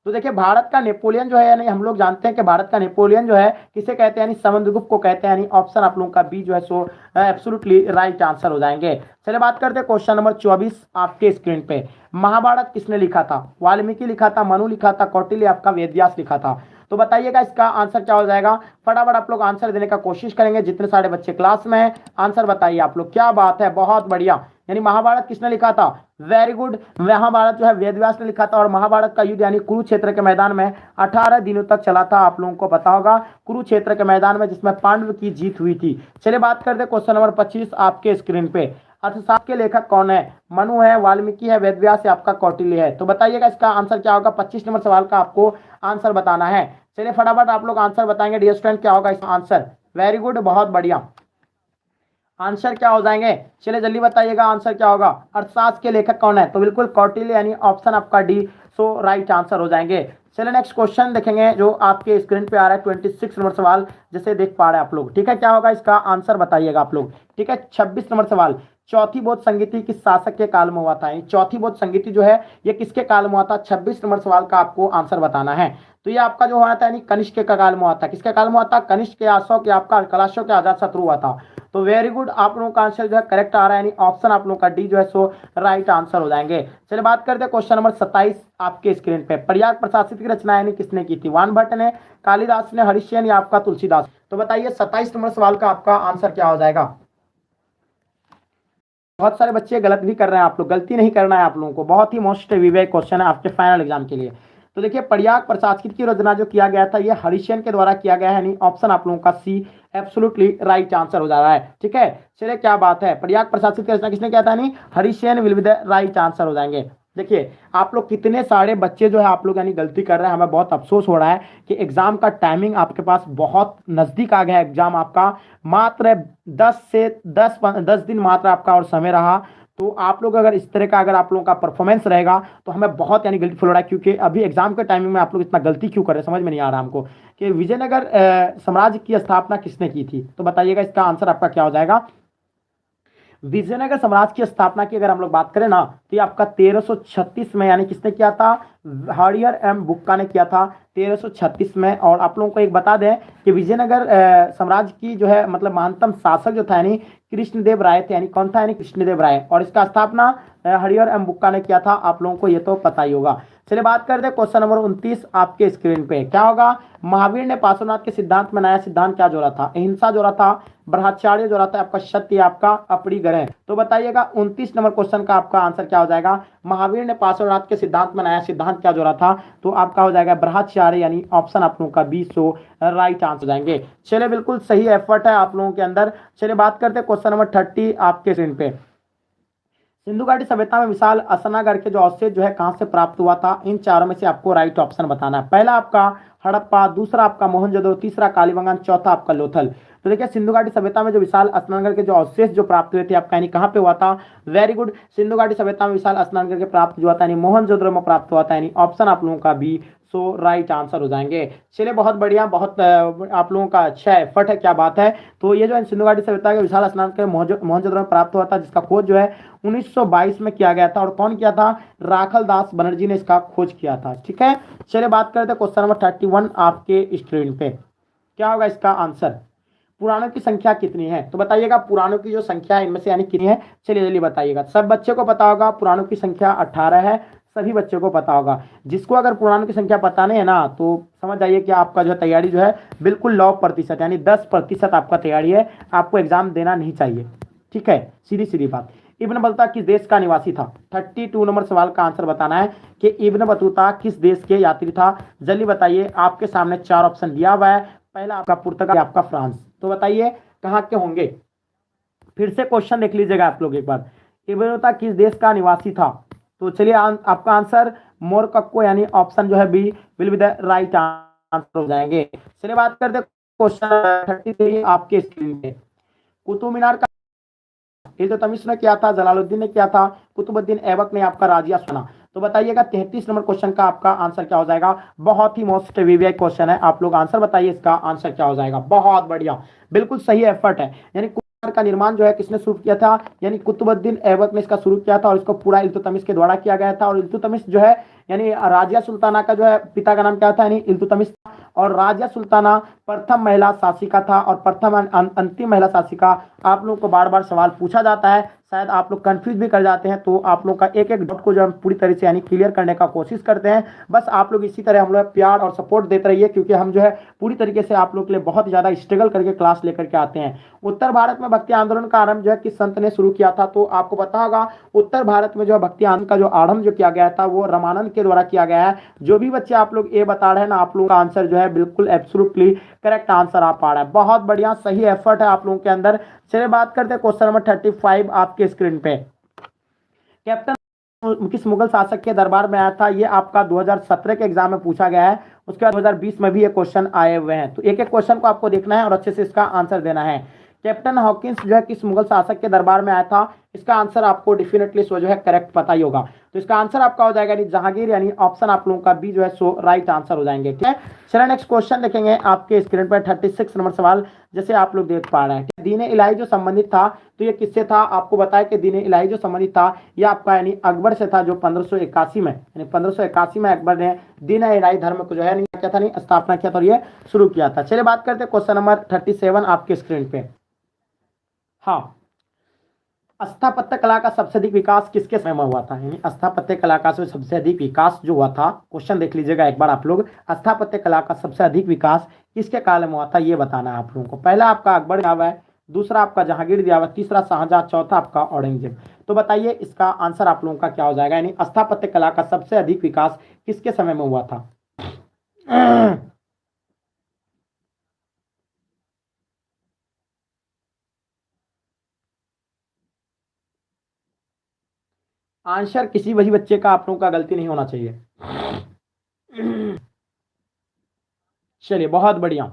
तो देखिए भारत का नेपोलियन जो है, यानी हम लोग जानते हैं कि भारत का नेपोलियन जो है किसे कहते हैं, यानी समुद्रगुप्त को कहते हैं, यानी ऑप्शन आप लोगों का बी जो है सो एब्सोल्युटली राइट आंसर हो जाएंगे। चलिए बात करते हैं क्वेश्चन नंबर 24 आपके स्क्रीन पे। महाभारत किसने लिखा था? वाल्मीकि लिखा था, मनु लिखा था, कौटिल्य, आपका वेदव्यास लिखा था। तो बताइएगा इसका आंसर क्या हो जाएगा, फटाफट आप लोग आंसर देने का कोशिश करेंगे, जितने सारे बच्चे क्लास में हैं आंसर बताइए आप लोग, क्या बात है, बहुत बढ़िया। यानी महाभारत किसने लिखा था? वेरी गुड, महाभारत जो है वेदव्यास ने लिखा था। और महाभारत का युद्ध यानी कुरुक्षेत्र के मैदान में 18 दिनों तक चला था, आप लोगों को पता होगा, कुरुक्षेत्र के मैदान में, जिसमें पांडव की जीत हुई थी। चलिए बात करते हैं क्वेश्चन नंबर 25 आपके स्क्रीन पे। अर्थशास्त्र के लेखक कौन है? मनु है, वाल्मीकि है, वेदव्यास है, आपका कौटिल्य है। तो बताइएगा इसका आंसर क्या होगा, 25 नंबर सवाल का आपको आंसर बताना है। चलिए फटाफट आप लोग आंसर बताएंगे डियर स्टूडेंट, क्या होगा इसका आंसर। वेरी गुड, बहुत बढ़िया, आंसर क्या हो जाएंगे, चलिए जल्दी बताइएगा आंसर क्या होगा। अर्थशास्त्र के लेखक कौन है? तो बिल्कुल कौटिल्य, यानी ऑप्शन आपका डी सो राइट आंसर हो जाएंगे। चलिए नेक्स्ट क्वेश्चन देखेंगे जो आपके स्क्रीन पे आ रहा है, 26 नंबर सवाल, जैसे देख पा रहे हैं आप लोग, ठीक है। क्या होगा इसका आंसर बताइएगा आप लोग, ठीक है। 26 नंबर सवाल, चौथी बौद्ध संगीति किस शासक के काल में हुआ था? चौथी बौद्ध संगीति जो है ये किसके काल में हुआ था? 26 नंबर सवाल का आपको आंसर बताना है। तो ये आपका जो हुआ था यानी कनिष्क के काल में हुआ था। किसके काल में हुआ था? कनिष्क के, अशोक के, आपका कलाशों के अजात शत्रु हुआ था। तो वेरी गुड, आप लोगों का आंसर जो है करेक्ट आ रहा है, यानी ऑप्शन आप लोगों का डी जो है सो राइट आंसर हो जाएंगे। चलिए बात करते हैं क्वेश्चन नंबर 27 आपके स्क्रीन पे। प्रयाग प्रशासित की रचना यानी किसने की थी? वानभट्ट ने, कालिदास ने, हरिश्चंद्र या आपका तुलसीदास। तो बताइए 27 नंबर सवाल का आपका आंसर क्या हो जाएगा। बहुत सारे बच्चे गलत भी कर रहे हैं, आप लोग गलती नहीं करना है आप लोगों को, बहुत ही मोस्ट विवेक क्वेश्चन है आपके फाइनल एग्जाम के लिए। तो देखिए प्रयाग प्रशासनिक की रचना जो किया गया था, ये हरिश्चंद्र के द्वारा किया गया है, यानी ऑप्शन आप लोगों का सी एब्सोल्युटली राइट आंसर हो जा रहा है, ठीक है। चलिए क्या बात है, प्रयाग प्रशासनिक की रचना किसने किया था? यानी Harishchandra will be the right answer हो जाएंगे। देखिए आप लोग कितने सारे बच्चे जो है आप लोग यानी गलती कर रहे हैं, हमें बहुत अफसोस हो रहा है कि एग्जाम का टाइमिंग आपके पास बहुत नजदीक आ गया है। एग्जाम आपका मात्र 10 दिन मात्र आपका और समय रहा। तो आप लोग अगर इस तरह का अगर आप लोगों का परफॉर्मेंस रहेगा तो हमें बहुत यानी गिल्ट फील हो रहा है, क्योंकि अभी एग्जाम के टाइमिंग में आप लोग इतना गलती क्यों कर रहे हैं, समझ में नहीं आ रहा हमको कि विजयनगर साम्राज्य की स्थापना किसने की थी। तो बताइएगा इसका आंसर आपका क्या हो जाएगा। विजयनगर साम्राज्य की स्थापना की अगर हम लोग बात करें ना, तो ये आपका 1336 में, यानी किसने किया था? हरिहर एम बुक्का ने किया था 1336 में। और आप लोगों को एक बता दें कि विजयनगर साम्राज्य की जो है मतलब महानतम शासक जो था यानी कृष्णदेव राय थे, यानी कौन था? यानी कृष्णदेव राय। और इसका स्थापना हरिहर एम बुक्का ने किया था, आप लोगों को ये तो पता ही होगा। चलिए बात करते हैं क्वेश्चन नंबर 29 आपके स्क्रीन पे। क्या होगा? महावीर ने पार्श्वनाथ के सिद्धांत में नया सिद्धांत क्या जोड़ा था? अहिंसा जोड़ा था, ब्रह्मचर्य जोड़ा था, आपका सत्य, आपका अपरिग्रह। तो बताइएगा 29 नंबर क्वेश्चन का आपका आंसर क्या हो जाएगा। महावीर ने पार्श्वनाथ के सिद्धांत में नया सिद्धांत क्या जोड़ा था? तो आपका हो जाएगा ब्रह्मचर्य, यानी ऑप्शन आप लोगों का 20 राइट आंसर जाएंगे। चलिए बिल्कुल सही एफर्ट है आप लोगों के अंदर। चलिए बात करते हैं क्वेश्चन नंबर 30 आपके स्क्रीन पे। सिंधु घाटी सभ्यता में विशाल असनागढ़ के जो अवशेष जो है कहां से प्राप्त हुआ था? इन चारों में से आपको राइट ऑप्शन बताना है। पहला आपका हड़प्पा, दूसरा आपका मोहनजोदड़ो, तीसरा कालीबंगान, चौथा आपका लोथल। तो देखिए सिंधु घाटी सभ्यता में जो विशाल स्नानगृह के जो अवशेष जो प्राप्त हुए थे आपका यानी कहाँ पे हुआ था, वेरी गुड, सिंधु घाटी सभ्यता में विशाल स्नानगृह के प्राप्त हुआ था यानी मोहनजोदड़ो में प्राप्त हुआ था, यानी ऑप्शन आप लोगों का बी सो राइट आंसर हो जाएंगे। चलिए बहुत बढ़िया, बहुत आप लोगों का अच्छा एफर्ट है, क्या बात है। तो ये जो है सिंधु घाटी सभ्यता के विशाल स्नानगृह मोहनजोदड़ो में प्राप्त हुआ था, जिसका खोज जो है 1922 में किया गया था, और कौन किया था, राखल दास बनर्जी ने इसका खोज किया था। ठीक है, चलिए बात करते हैं क्वेश्चन नंबर 31 आपके स्क्रीन पे, क्या होगा इसका आंसर, पुराणों की संख्या कितनी है। तो बताइएगा पुराणों की जो संख्या है इनमें से यानी कितनी है, चलिए जल्दी बताइएगा। सब बच्चे को पता होगा पुराणों की संख्या 18 है, सभी बच्चों को पता होगा। जिसको अगर पुराणों की संख्या पता नहीं है ना, तो समझ जाइए कि आपका जो तैयारी जो है बिल्कुल 9% यानी 10% आपका तैयारी है, आपको एग्जाम देना नहीं चाहिए। ठीक है, सीधी सीधी बात। इब्न बतूता किस देश का निवासी था, 32 नंबर सवाल का आंसर बताना है कि इब्न बतूता किस देश के यात्री था। जल्दी बताइए, आपके सामने 4 ऑप्शन दिया हुआ है, पहला आपका पुर्तगाल, आपका फ्रांस। तो बताइए कहाँ के होंगे, फिर से क्वेश्चन देख लीजिएगा आप लोग एक बार, इब्न बतूता किस देश का निवासी था। तो चलिए आपका आंसर मोरक्को यानी ऑप्शन जो है B will be the right answer हो जाएंगे। चलिए बात करते हैं क्वेश्चन 33 आपके स्क्रीन पे, कुतुब मीनार का इल्तुतमिश ने किया था, जलालुद्दीन ने किया था, कुतुबुद्दीन ऐबक ने आपका राजिया सुना। तो बताइएगा 33 नंबर क्वेश्चन का आपका आंसर क्या हो जाएगा। बहुत ही मोस्ट वीवीआई क्वेश्चन है, आप लोग आंसर बताइए, इसका आंसर क्या हो जाएगा। बहुत बढ़िया, बिल्कुल सही एफर्ट है। यानी का निर्माण जो है किसने शुरू किया था, यानी कुतुबुद्दीन ऐबक ने इसका शुरू किया था, और इसको पूरा इल्तुतमिश के द्वारा किया गया था। और इल्तुतमिश जो है यानी राजिया सुल्ताना का जो है पिता का नाम क्या था, यानी इल्तुतमिश, और राजिया सुल्ताना प्रथम महिला शासिका था, और प्रथम अंतिम महिला शासिका। आप लोगों को बार बार सवाल पूछा जाता है, शायद आप लोग कंफ्यूज भी कर जाते हैं, तो आप लोग का एक एक डाउट को जो हम पूरी तरह से यानी क्लियर करने का कोशिश करते हैं। बस आप लोग इसी तरह हम लोग प्यार और सपोर्ट देते रहिए, क्योंकि हम जो है पूरी तरीके से आप लोग के लिए बहुत ज़्यादा स्ट्रगल करके क्लास लेकर के आते हैं। उत्तर भारत में भक्ति आंदोलन का आरंभ जो है किस संत ने शुरू किया था। तो आपको पता होगा उत्तर भारत में जो भक्ति आंदोलन का जो आरंभ जो किया गया था वो रामानंद के द्वारा किया गया है। जो भी बच्चे आप लोग ए बता रहे हैं ना, आप लोगों का आंसर जो है बिल्कुल एब्सोल्युटली करेक्ट आंसर आ पा रहा है। बहुत बढ़िया, सही एफर्ट है आप लोगों के अंदर। चलिए बात करते हैं क्वेश्चन नंबर 35 आपके स्क्रीन पे, कैप्टन किस मुगल शासक के दरबार में आया था। ये आपका 2017 के एग्जाम में पूछा गया है, उसके बाद 2020 में भी ये क्वेश्चन आए हुए हैं। तो एक एक क्वेश्चन को आपको देखना है और अच्छे से इसका आंसर देना है। कैप्टन हॉकिंस जो है किस मुगल शासक के दरबार में आया था, इसका आंसर आपको डेफिनेटली सो जो है करेक्ट पता ही होगा। तो इसका आंसर आपका हो जाएगा यानी जहांगीर, यानी ऑप्शन आप लोगों का बी जो है सो राइट आंसर हो जाएंगे। ठीक है, चलिए नेक्स्ट क्वेश्चन देखेंगे आपके स्क्रीन पर 36 नंबर सवाल, जैसे आप लोग देख पा रहे हैं। दीन-ए इलाही जो संबंधित था, तो ये किससे था, आपको बताया कि दीन-ए इलाही जो संबंधित था ये आपका यानी अकबर से था, जो 1581 में यानी 1581 में अकबर ने दीन-ए इलाही धर्म को जो है नहीं क्या था, नहीं स्थापना किया था और ये शुरू किया था। चलिए बात करते हैं क्वेश्चन नंबर 37 आपके स्क्रीन पे। हाँ, स्थापत्य कला का सबसे अधिक विकास किसके समय में हुआ था, यानी स्थापत्य कला का सबसे अधिक विकास जो हुआ था, क्वेश्चन देख लीजिएगा एक बार आप लोग, स्थापत्य कला का सबसे अधिक विकास किसके काल में हुआ था, ये बताना है आप लोगों को। पहला आपका अकबर दिया हुआ है, दूसरा आपका जहांगीर दिया हुआ है, तीसरा शाहजहां, चौथा आपका औरंगजेब। तो बताइए इसका आंसर आप लोगों का क्या हो जाएगा, यानी स्थापत्य कला का सबसे अधिक विकास किसके समय में हुआ था। आंसर किसी वही बच्चे का आप लोगों का गलती नहीं होना चाहिए। चलिए बहुत बढ़िया,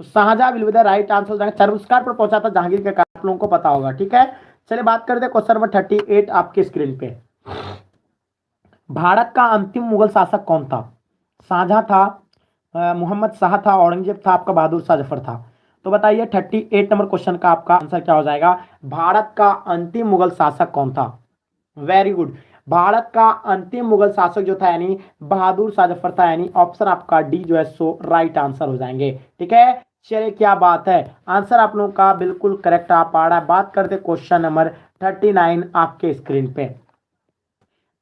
तो Shahjahan will be the right answer. सर्वस्कार पर पहुंचा था जहांगीर के कारण, आप लोगों को पता होगा। ठीक है, चलिए बात करते हैं क्वेश्चन नंबर 38 आपके स्क्रीन पे। भारत का अंतिम मुगल शासक कौन था, शाहजहां था, मोहम्मद शाह था, औरंगजेब था, आपका बहादुर शाह जफर था। तो बताइए 38 नंबर क्वेश्चन का आपका आंसर क्या हो जाएगा। भारत का अंतिम मुगल शासक कौन था, वेरी गुड, भारत का अंतिम मुगल शासक जो था यानी बहादुर शाह जफर था, यानी ऑप्शन आपका डी जो है सो राइट आंसर हो जाएंगे। ठीक है, चलिए क्या बात है, आंसर आप लोगों का बिल्कुल करेक्ट आ पा रहा है। बात करते क्वेश्चन नंबर 39 आपके स्क्रीन पे,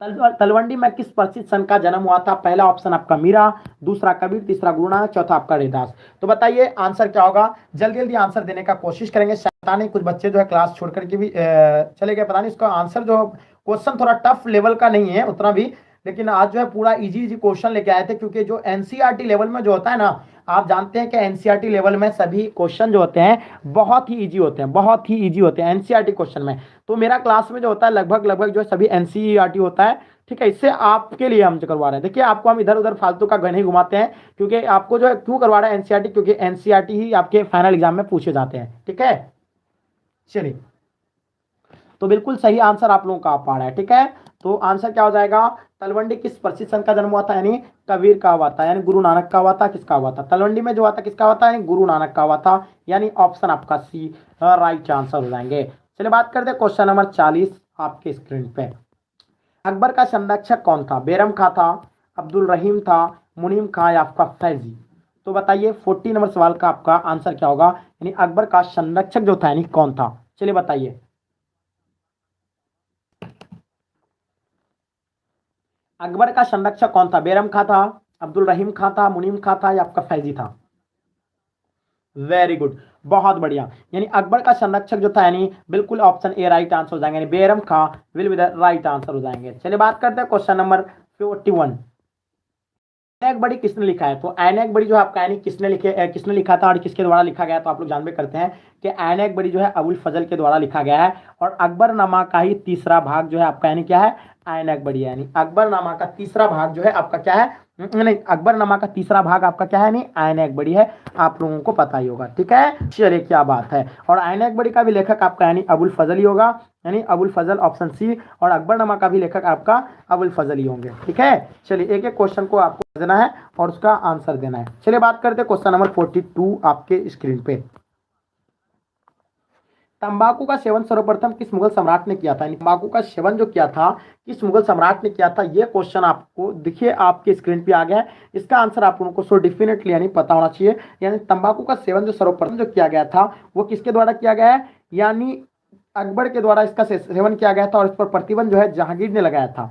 तलवंडी में किस प्रसिद्ध संत का जन्म हुआ था। पहला ऑप्शन आपका मीरा, दूसरा कबीर, तीसरा गुरु नानक, चौथा आपका रविदास। तो बताइए आंसर क्या होगा, जल्दी जल्दी आंसर देने का कोशिश करेंगे। पता नहीं कुछ बच्चे जो है क्लास छोड़ करके भी चले गए, पता नहीं इसका आंसर जो क्वेश्चन थोड़ा टफ लेवल का नहीं है उतना भी, लेकिन आज जो है पूरा इजी इजी क्वेश्चन लेके आए थे, क्योंकि जो एनसीईआरटी लेवल में जो होता है ना, आप जानते हैं कि एनसीईआरटी लेवल में सभी क्वेश्चन जो होते हैं बहुत ही इजी होते हैं, बहुत ही इजी होते हैं एनसीईआरटी क्वेश्चन में। तो मेरा क्लास में जो होता है लगभग लगभग जो है सभी एनसीईआरटी होता है, ठीक है। इससे आपके लिए हम जो करवा रहे हैं, देखिए आपको हम इधर उधर फालतू का गन ही घुमाते हैं, क्योंकि आपको जो है क्यों करवा रहे हैं एनसीईआरटी, क्योंकि एनसीईआरटी ही आपके फाइनल एग्जाम में पूछे जाते हैं, ठीक है। चलिए, तो बिल्कुल सही आंसर आप लोगों का आ पा रहा है, ठीक है। तो आंसर क्या हो जाएगा, तलवंडी किस प्रसिद्ध संत का जन्म हुआ था, यानी कबीर का हुआ था, यानी गुरु नानक का हुआ था, किसका हुआ था, तलवंडी में जो हुआ था किसका हुआ था, यानी गुरु नानक का हुआ था, यानी ऑप्शन आपका सी राइट आंसर हो जाएंगे। चलिए बात करते हैं क्वेश्चन नंबर 40 आपके स्क्रीन पे। अकबर का संरक्षक कौन था, बेरम खां था, अब्दुल रहीम था, मुनीम खां या आपका फैजी। तो बताइए 40 नंबर सवाल का आपका आंसर क्या होगा, यानी अकबर का संरक्षक जो था यानी कौन था। चलिए बताइए, अकबर का संरक्षक कौन था, बेरम खां था, अब्दुल रहीम खां था, मुनीम खां था या आपका फैजी था। वेरी गुड, बहुत बढ़िया। यानी अकबर का संरक्षक जो था यानी बिल्कुल ऑप्शन ए राइट आंसर हो जाएंगे, यानी Bairam Khan will be the right answer हो जाएंगे। चलिए बात करते हैं क्वेश्चन नंबर 41। ऐनक बड़ी किसने लिखा है, तो ऐनक बड़ी जो है आपका यानी किसने लिखा था और किसके द्वारा लिखा गया, तो आप लोग जानबे करते हैं कि ऐनक बड़ी जो है अबुल फजल के द्वारा लिखा गया है। और अकबरनामा का ही तीसरा भाग जो है आपका यानी क्या है, ऐनक बड़ी, यानी अकबरनामा का तीसरा भाग जो है आपका क्या है, नहीं अकबरनामा का तीसरा भाग आपका क्या है, नहीं ऐनक बड़ी है, आप लोगों को पता ही होगा, ठीक है। चलिए क्या बात है, और ऐनक बड़ी का भी लेखक आपका यानी अबुल फजल ही होगा, यानी अबुल फजल ऑप्शन सी, और अकबरनामा का भी लेखक आपका अबुल फजल ही होंगे, ठीक है। चलिए एक एक क्वेश्चन को आपको देना है और उसका आंसर देना है। चलिए बात करते हैं क्वेश्चन नंबर 42 आपके स्क्रीन पे। तंबाकू का सेवन सर्वप्रथम किस मुगल सम्राट ने किया था, यानी तंबाकू का सेवन जो किया था किस मुगल सम्राट ने किया था, ये क्वेश्चन आपको देखिए आपके स्क्रीन पे आ गया है। इसका आंसर आप लोगों को सो डेफिनेटली यानी पता होना चाहिए, यानी तंबाकू का सेवन जो सर्वप्रथम जो किया गया था वो किसके द्वारा किया गया है, यानी अकबर के द्वारा इसका सेवन किया गया था, और इस पर प्रतिबंध जो है जहांगीर ने लगाया था।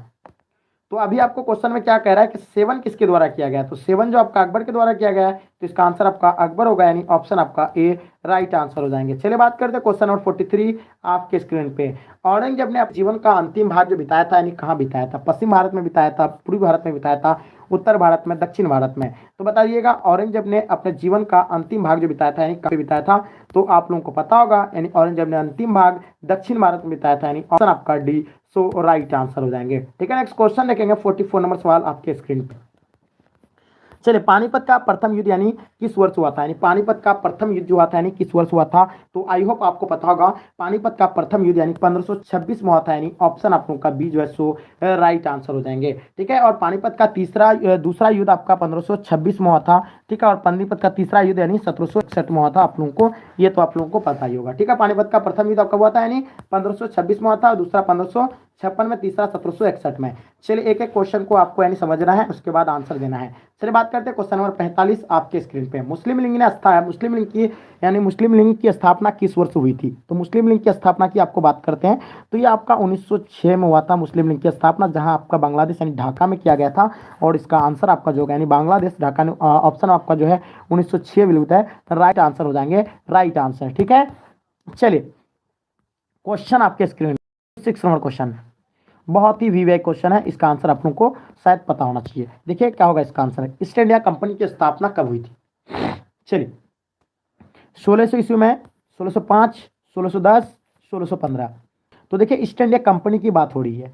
तो अभी आपको क्वेश्चन में क्या कह रहा है कि सेवन किसके द्वारा किया गया है, तो सेवन जो आपका अकबर के द्वारा किया गया है, तो इसका आंसर आपका अकबर होगा, यानी ऑप्शन आपका ए राइट आंसर हो जाएंगे। चलिए बात करते हैं क्वेश्चन नंबर 43 आपके स्क्रीन पे। औरंगजेब ने अपने जीवन का अंतिम भाग जो बिताया था यानी कहाँ बिताया था, पश्चिम भारत में बिताया था, पूर्वी भारत में बिताया था, उत्तर भारत में, दक्षिण भारत में। तो बताइएगा औरंगजेब ने अपने जीवन का अंतिम भाग जो बिताया था यानी कहाँ बिताया था, तो आप लोगों को पता होगा, यानी औरंगजेब ने अंतिम भाग दक्षिण भारत में बिताया था, यानी ऑप्शन आपका डी सो राइट आंसर हो जाएंगे, ठीक है। नेक्स्ट क्वेश्चन देखेंगे 44 नंबर सवाल आपके स्क्रीन पे। चलिए पानीपत का प्रथम युद्ध यानी किस वर्ष हुआ था, यानी पानीपत का प्रथम युद्ध हुआ था यानी किस वर्ष हुआ था, तो आई होप आपको पता होगा पानीपत का प्रथम युद्ध यानी 1526 में हुआ था, यानी ऑप्शन आप लोगों का बी जो है सो राइट आंसर हो जाएंगे, ठीक है। और पानीपत का दूसरा युद्ध आपका 1526 में हुआ था, ठीक है। और पानीपत का तीसरा युद्ध यानी 1761 में हुआ था, आप लोगों को ये तो आप लोगों को पता ही होगा, ठीक है। पानीपत का प्रथम युद्ध आपका हुआ था यानी 1526 में हुआ था, और दूसरा 1556 में, तीसरा 1761 में। चलिए एक एक क्वेश्चन को आपको यानी समझना है, उसके बाद आंसर देना है। चलिए बात करते हैं क्वेश्चन नंबर 45 आपके स्क्रीन पे। मुस्लिम लीग ने मुस्लिम लीग की स्थापना किस वर्ष हुई थी, तो मुस्लिम लीग की स्थापना की आपको बात करते हैं, तो ये आपका 1906 में हुआ था मुस्लिम लीग की स्थापना, जहां आपका बांग्लादेश यानी ढाका में किया गया था, और इसका आंसर आपका जो है यानी बांग्लादेश ढाका ऑप्शन आपका जो है 1906 विल होता है, राइट आंसर हो जाएंगे, राइट आंसर, ठीक है। चलिए क्वेश्चन आपके स्क्रीन 6 नंबर क्वेश्चन, बहुत ही वीवीआई क्वेश्चन है, इसका आंसर आप लोगों को शायद पता होना चाहिए। देखिए क्या होगा इसका आंसर, ईस्ट इंडिया कंपनी की स्थापना कब हुई थी। चलिए 1600 ईस्वी में, 1605, 1610, 1615। तो देखिए ईस्ट इंडिया कंपनी की बात हो रही है,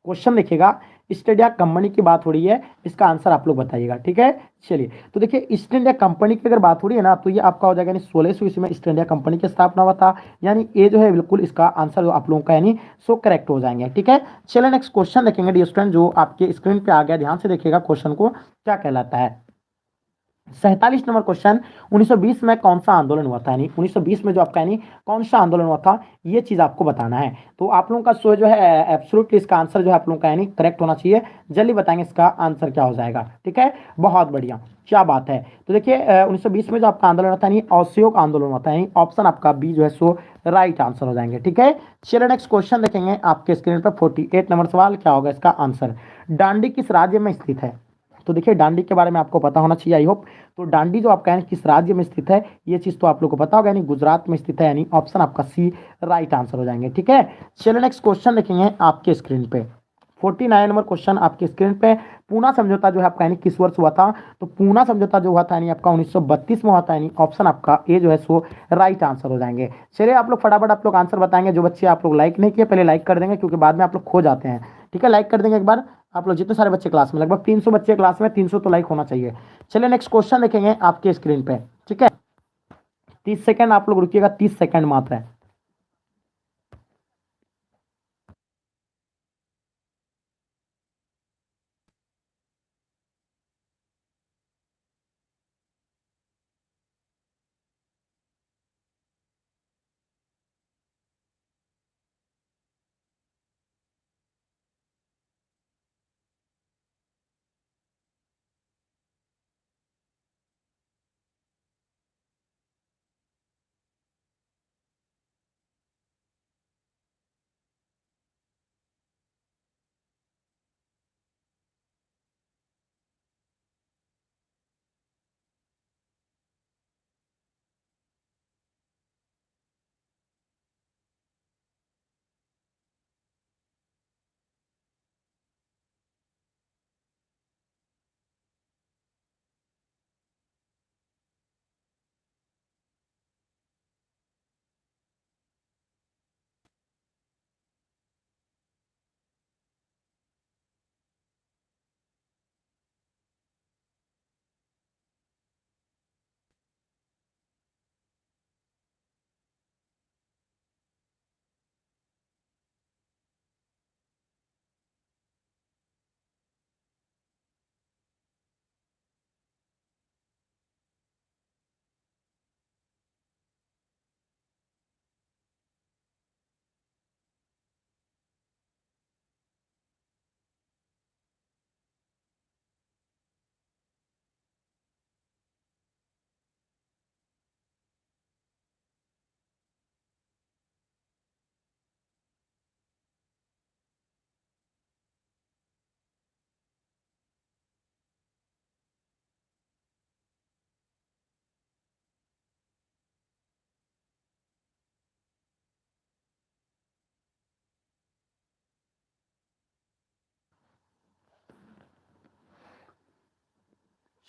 क्वेश्चन देखिएगा ईस्ट इंडिया कंपनी की बात हो रही है, इसका आंसर आप लोग बताइएगा, ठीक है। चलिए तो देखिए ईस्ट इंडिया कंपनी की अगर बात हो रही है ना, तो ये आपका हो जाएगा यानी 1600 ईस्वी में ईस्ट इंडिया कंपनी की स्थापना हुआ था, यानी ये जो है बिल्कुल इसका आंसर आप लोगों का यानी सो करेक्ट हो जाएंगे, ठीक है। चलिए नेक्स्ट क्वेश्चन देखेंगे डियर स्टूडेंट, जो आपके स्क्रीन पे आ गया, ध्यान से देखिएगा क्वेश्चन को क्या कहलाता है। 47 नंबर क्वेश्चन, 1920 में कौन सा आंदोलन हुआ था, यानी 1920 में जो आपका यानी कौन सा आंदोलन हुआ था, ये चीज आपको बताना है। तो आप लोगों का सो जो है एब्सोल्युटली इसका आंसर जो है आप लोगों का यानी करेक्ट होना चाहिए, जल्दी बताएंगे इसका आंसर क्या हो जाएगा, ठीक है। बहुत बढ़िया, क्या बात है। तो देखिए 1920 में जो आपका आंदोलन होता है असहयोग आंदोलन होता है, ऑप्शन आपका बी जो है सो राइट आंसर हो जाएंगे, ठीक है। चलिए नेक्स्ट क्वेश्चन देखेंगे आपके स्क्रीन पर 48 नंबर सवाल, क्या होगा इसका आंसर। डांडी किस राज्य में स्थित है, तो देखिए डांडी के बारे में आपको पता होना चाहिए, आई होप। तो डांडी जो आपका यानी किस राज्य में स्थित है, ये चीज तो आप लोग को पता होगा, यानी गुजरात में स्थित है, यानी ऑप्शन आपका सी राइट आंसर हो जाएंगे, ठीक है। चलिए नेक्स्ट क्वेश्चन देखेंगे आपके स्क्रीन पे 49 नंबर क्वेश्चन आपके स्क्रीन पे, पूना समझौता जो है आपका यानी किस वर्ष हुआ था? तो पूना समझौता जो हुआ था यानी आपका 1932 में हुआ था, यानी ऑप्शन आपका ए जो है सो राइट आंसर हो जाएंगे। चलिए आप लोग फटाफट आप लोग आंसर बताएंगे। जो बच्चे आप लोग लाइक नहीं किए पहले लाइक कर देंगे, क्योंकि बाद में आप लोग खो जाते हैं। ठीक है, लाइक कर देंगे एक बार आप लोग, जितने सारे बच्चे क्लास में, लगभग 300 बच्चे क्लास में, 300 तो लाइक होना चाहिए। चलिए नेक्स्ट क्वेश्चन देखेंगे आपके स्क्रीन पे। ठीक है, 30 सेकंड आप लोग रुकिएगा, 30 सेकंड मात्र है।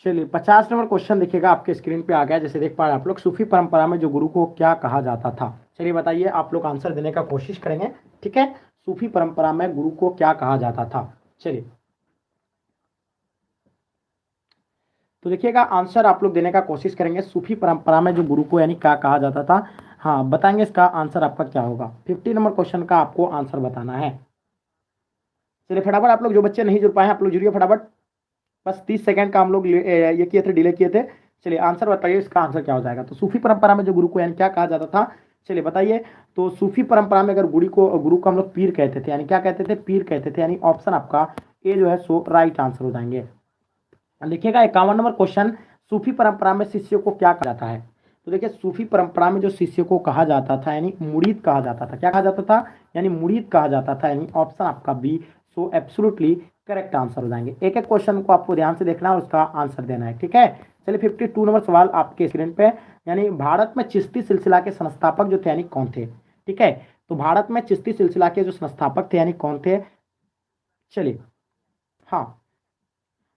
चलिए 50 नंबर क्वेश्चन देखिएगा आपके स्क्रीन पे आ गया। जैसे देख पा रहे हैं आप लोग, सूफी परंपरा में जो गुरु को क्या कहा जाता था? चलिए बताइए, आप लोग आंसर देने का कोशिश करेंगे। ठीक है, सूफी परंपरा में गुरु को क्या कहा जाता था? चलिए तो देखिएगा आंसर आप लोग देने का कोशिश करेंगे। सूफी परंपरा में जो गुरु को यानी क्या कहा जाता था, हाँ बताएंगे इसका आंसर आपका क्या होगा। 50 नंबर क्वेश्चन का आपको आंसर बताना है। चलिए फटाफट आप लोग, जो बच्चे नहीं जुड़ पाए हैं आप लोग जुड़िए फटाफट। बस 30 सेकंड का हम लोग ये किए थे, डिले किए थे। चलिए आंसर बताइए, इसका आंसर क्या हो जाएगा? तो सूफी परंपरा में जो गुरु को यानी क्या कहा जाता था? चलिए बताइए। तो सूफी परंपरा में अगर गुरु को हम लोग पीर कहते थे, यानी क्या कहते थे? पीर कहते थे, यानी ऑप्शन आपका ए जो है सो राइट आंसर हो जाएंगे। देखिएगा 51 नंबर क्वेश्चन, सूफी परंपरा में शिष्य को क्या कहा जाता है? तो देखिए सूफी परंपरा में जो शिष्य को कहा जाता था यानी मुरीद कहा जाता था। क्या कहा जाता था? यानी मुरीद कहा जाता था, यानी ऑप्शन आपका B so absolutely correct answer हो जाएंगे। एक एक क्वेश्चन को आपको ध्यान से देखना है और उसका आंसर देना है। ठीक है, चलिए 52 नंबर सवाल आपके स्क्रीन पे, यानी भारत में चिश्ती सिलसिला के संस्थापक जो थे यानी कौन थे? ठीक है, तो भारत में चिश्ती सिलसिला के जो संस्थापक थे यानी कौन थे? चलिए हाँ,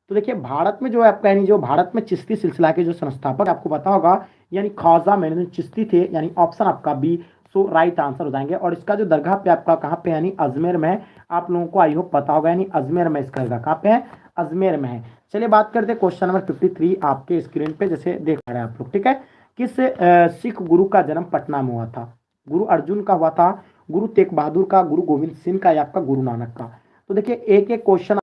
तो देखिए भारत में जो है आपका, यानी जो भारत में चिश्ती सिलसिला के जो संस्थापक आपको पता होगा, यानी ख्वाजा मोइनुद्दीन चिश्ती थे, यानी ऑप्शन आपका बी सो राइट आंसर हो जाएंगे। और इसका जो दरगाह पे आपका कहाँ पे, यानी अजमेर में है। आप लोगों को आई होप पता होगा, यानी अजमेर में इसका दरगाह कहाँ पे है? अजमेर में है। चलिए बात करते हैं क्वेश्चन नंबर 53 आपके स्क्रीन पे, जैसे देख पा रहे हैं आप लोग। ठीक है, किस सिख गुरु का जन्म पटना में हुआ था? गुरु अर्जुन का हुआ था, गुरु तेग बहादुर का, गुरु गोविंद सिंह का, या आपका गुरु नानक का? तो देखिए एक एक क्वेश्चन,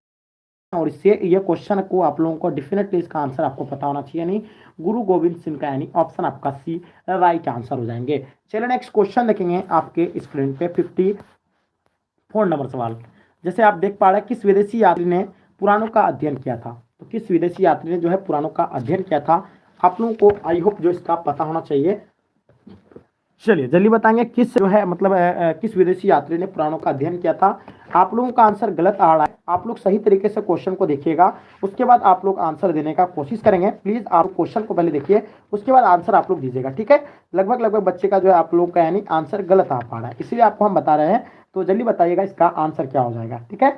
और इससे ये क्वेश्चन को आप लोगों को डेफिनेटली इसका आंसर आपको पता होना चाहिए, नहीं गुरु गोविंद सिंह का, यानी ऑप्शन आपका सी राइट आंसर हो जाएंगे। चलिए नेक्स्ट क्वेश्चन देखेंगे आपके स्क्रीन पे 54 नंबर सवाल। जैसे आप देख पा रहे हैं, किस विदेशी यात्री ने पुराणों का अध्ययन किया था? तो किस विदेशी यात्री ने जो है पुराणों का अध्ययन किया था? आप लोगों को आई होप जो इसका पता होना चाहिए। चलिए जल्दी बताएंगे, किस जो है मतलब किस विदेशी यात्री ने पुराणों का अध्ययन किया था? आप लोगों का आंसर गलत आ रहा है। आप लोग सही तरीके से क्वेश्चन को देखिएगा, उसके बाद आप लोग आंसर देने का कोशिश करेंगे। प्लीज आप क्वेश्चन को पहले देखिए, उसके बाद आंसर आप लोग दीजिएगा। ठीक है, लगभग बच्चे का जो है आप लोग का यानी आंसर गलत आ पा रहा है, इसलिए आपको हम बता रहे हैं। तो जल्दी बताइएगा इसका आंसर क्या हो जाएगा। ठीक है,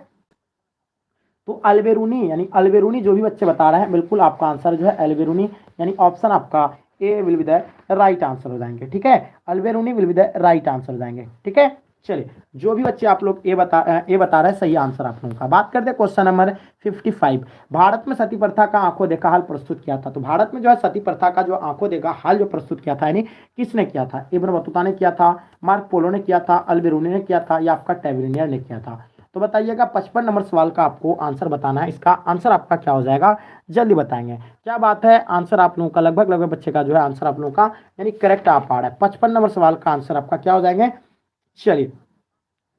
तो अल्बेरूनी यानी अल्बेरूनी जो भी बच्चे बता रहे हैं बिल्कुल आपका आंसर जो है अल्बेरूनी यानी ऑप्शन आपका A will be the right answer हो जाएंगे। ठीक है, Alberuni will be the right answer हो जाएंगे। ठीक है, चलिए जो भी बच्चे आप लोग ए बता रहे हैं सही आंसर आप लोगों का। बात करते हैं क्वेश्चन नंबर 55। भारत में सती प्रथा का आंखों देखा हाल प्रस्तुत किया था। तो भारत में जो है सती प्रथा का जो आंखों देखा हाल जो प्रस्तुत किया था यानी किसने किया था? इब्न बतूता ने किया था, मार्क पोलो ने किया था, अल्बेरूनी ने किया था या आपका टेविलियर ने किया था? तो बताइएगा 55 नंबर सवाल का आपको आंसर बताना है। इसका आंसर आपका क्या हो जाएगा जल्दी बताएंगे। क्या बात है, आंसर आप लोगों का लगभग बच्चे का जो है आंसर आप लोगों का यानी करेक्ट आ पा रहा है। 55 नंबर सवाल का आंसर आपका क्या हो जाएंगे? चलिए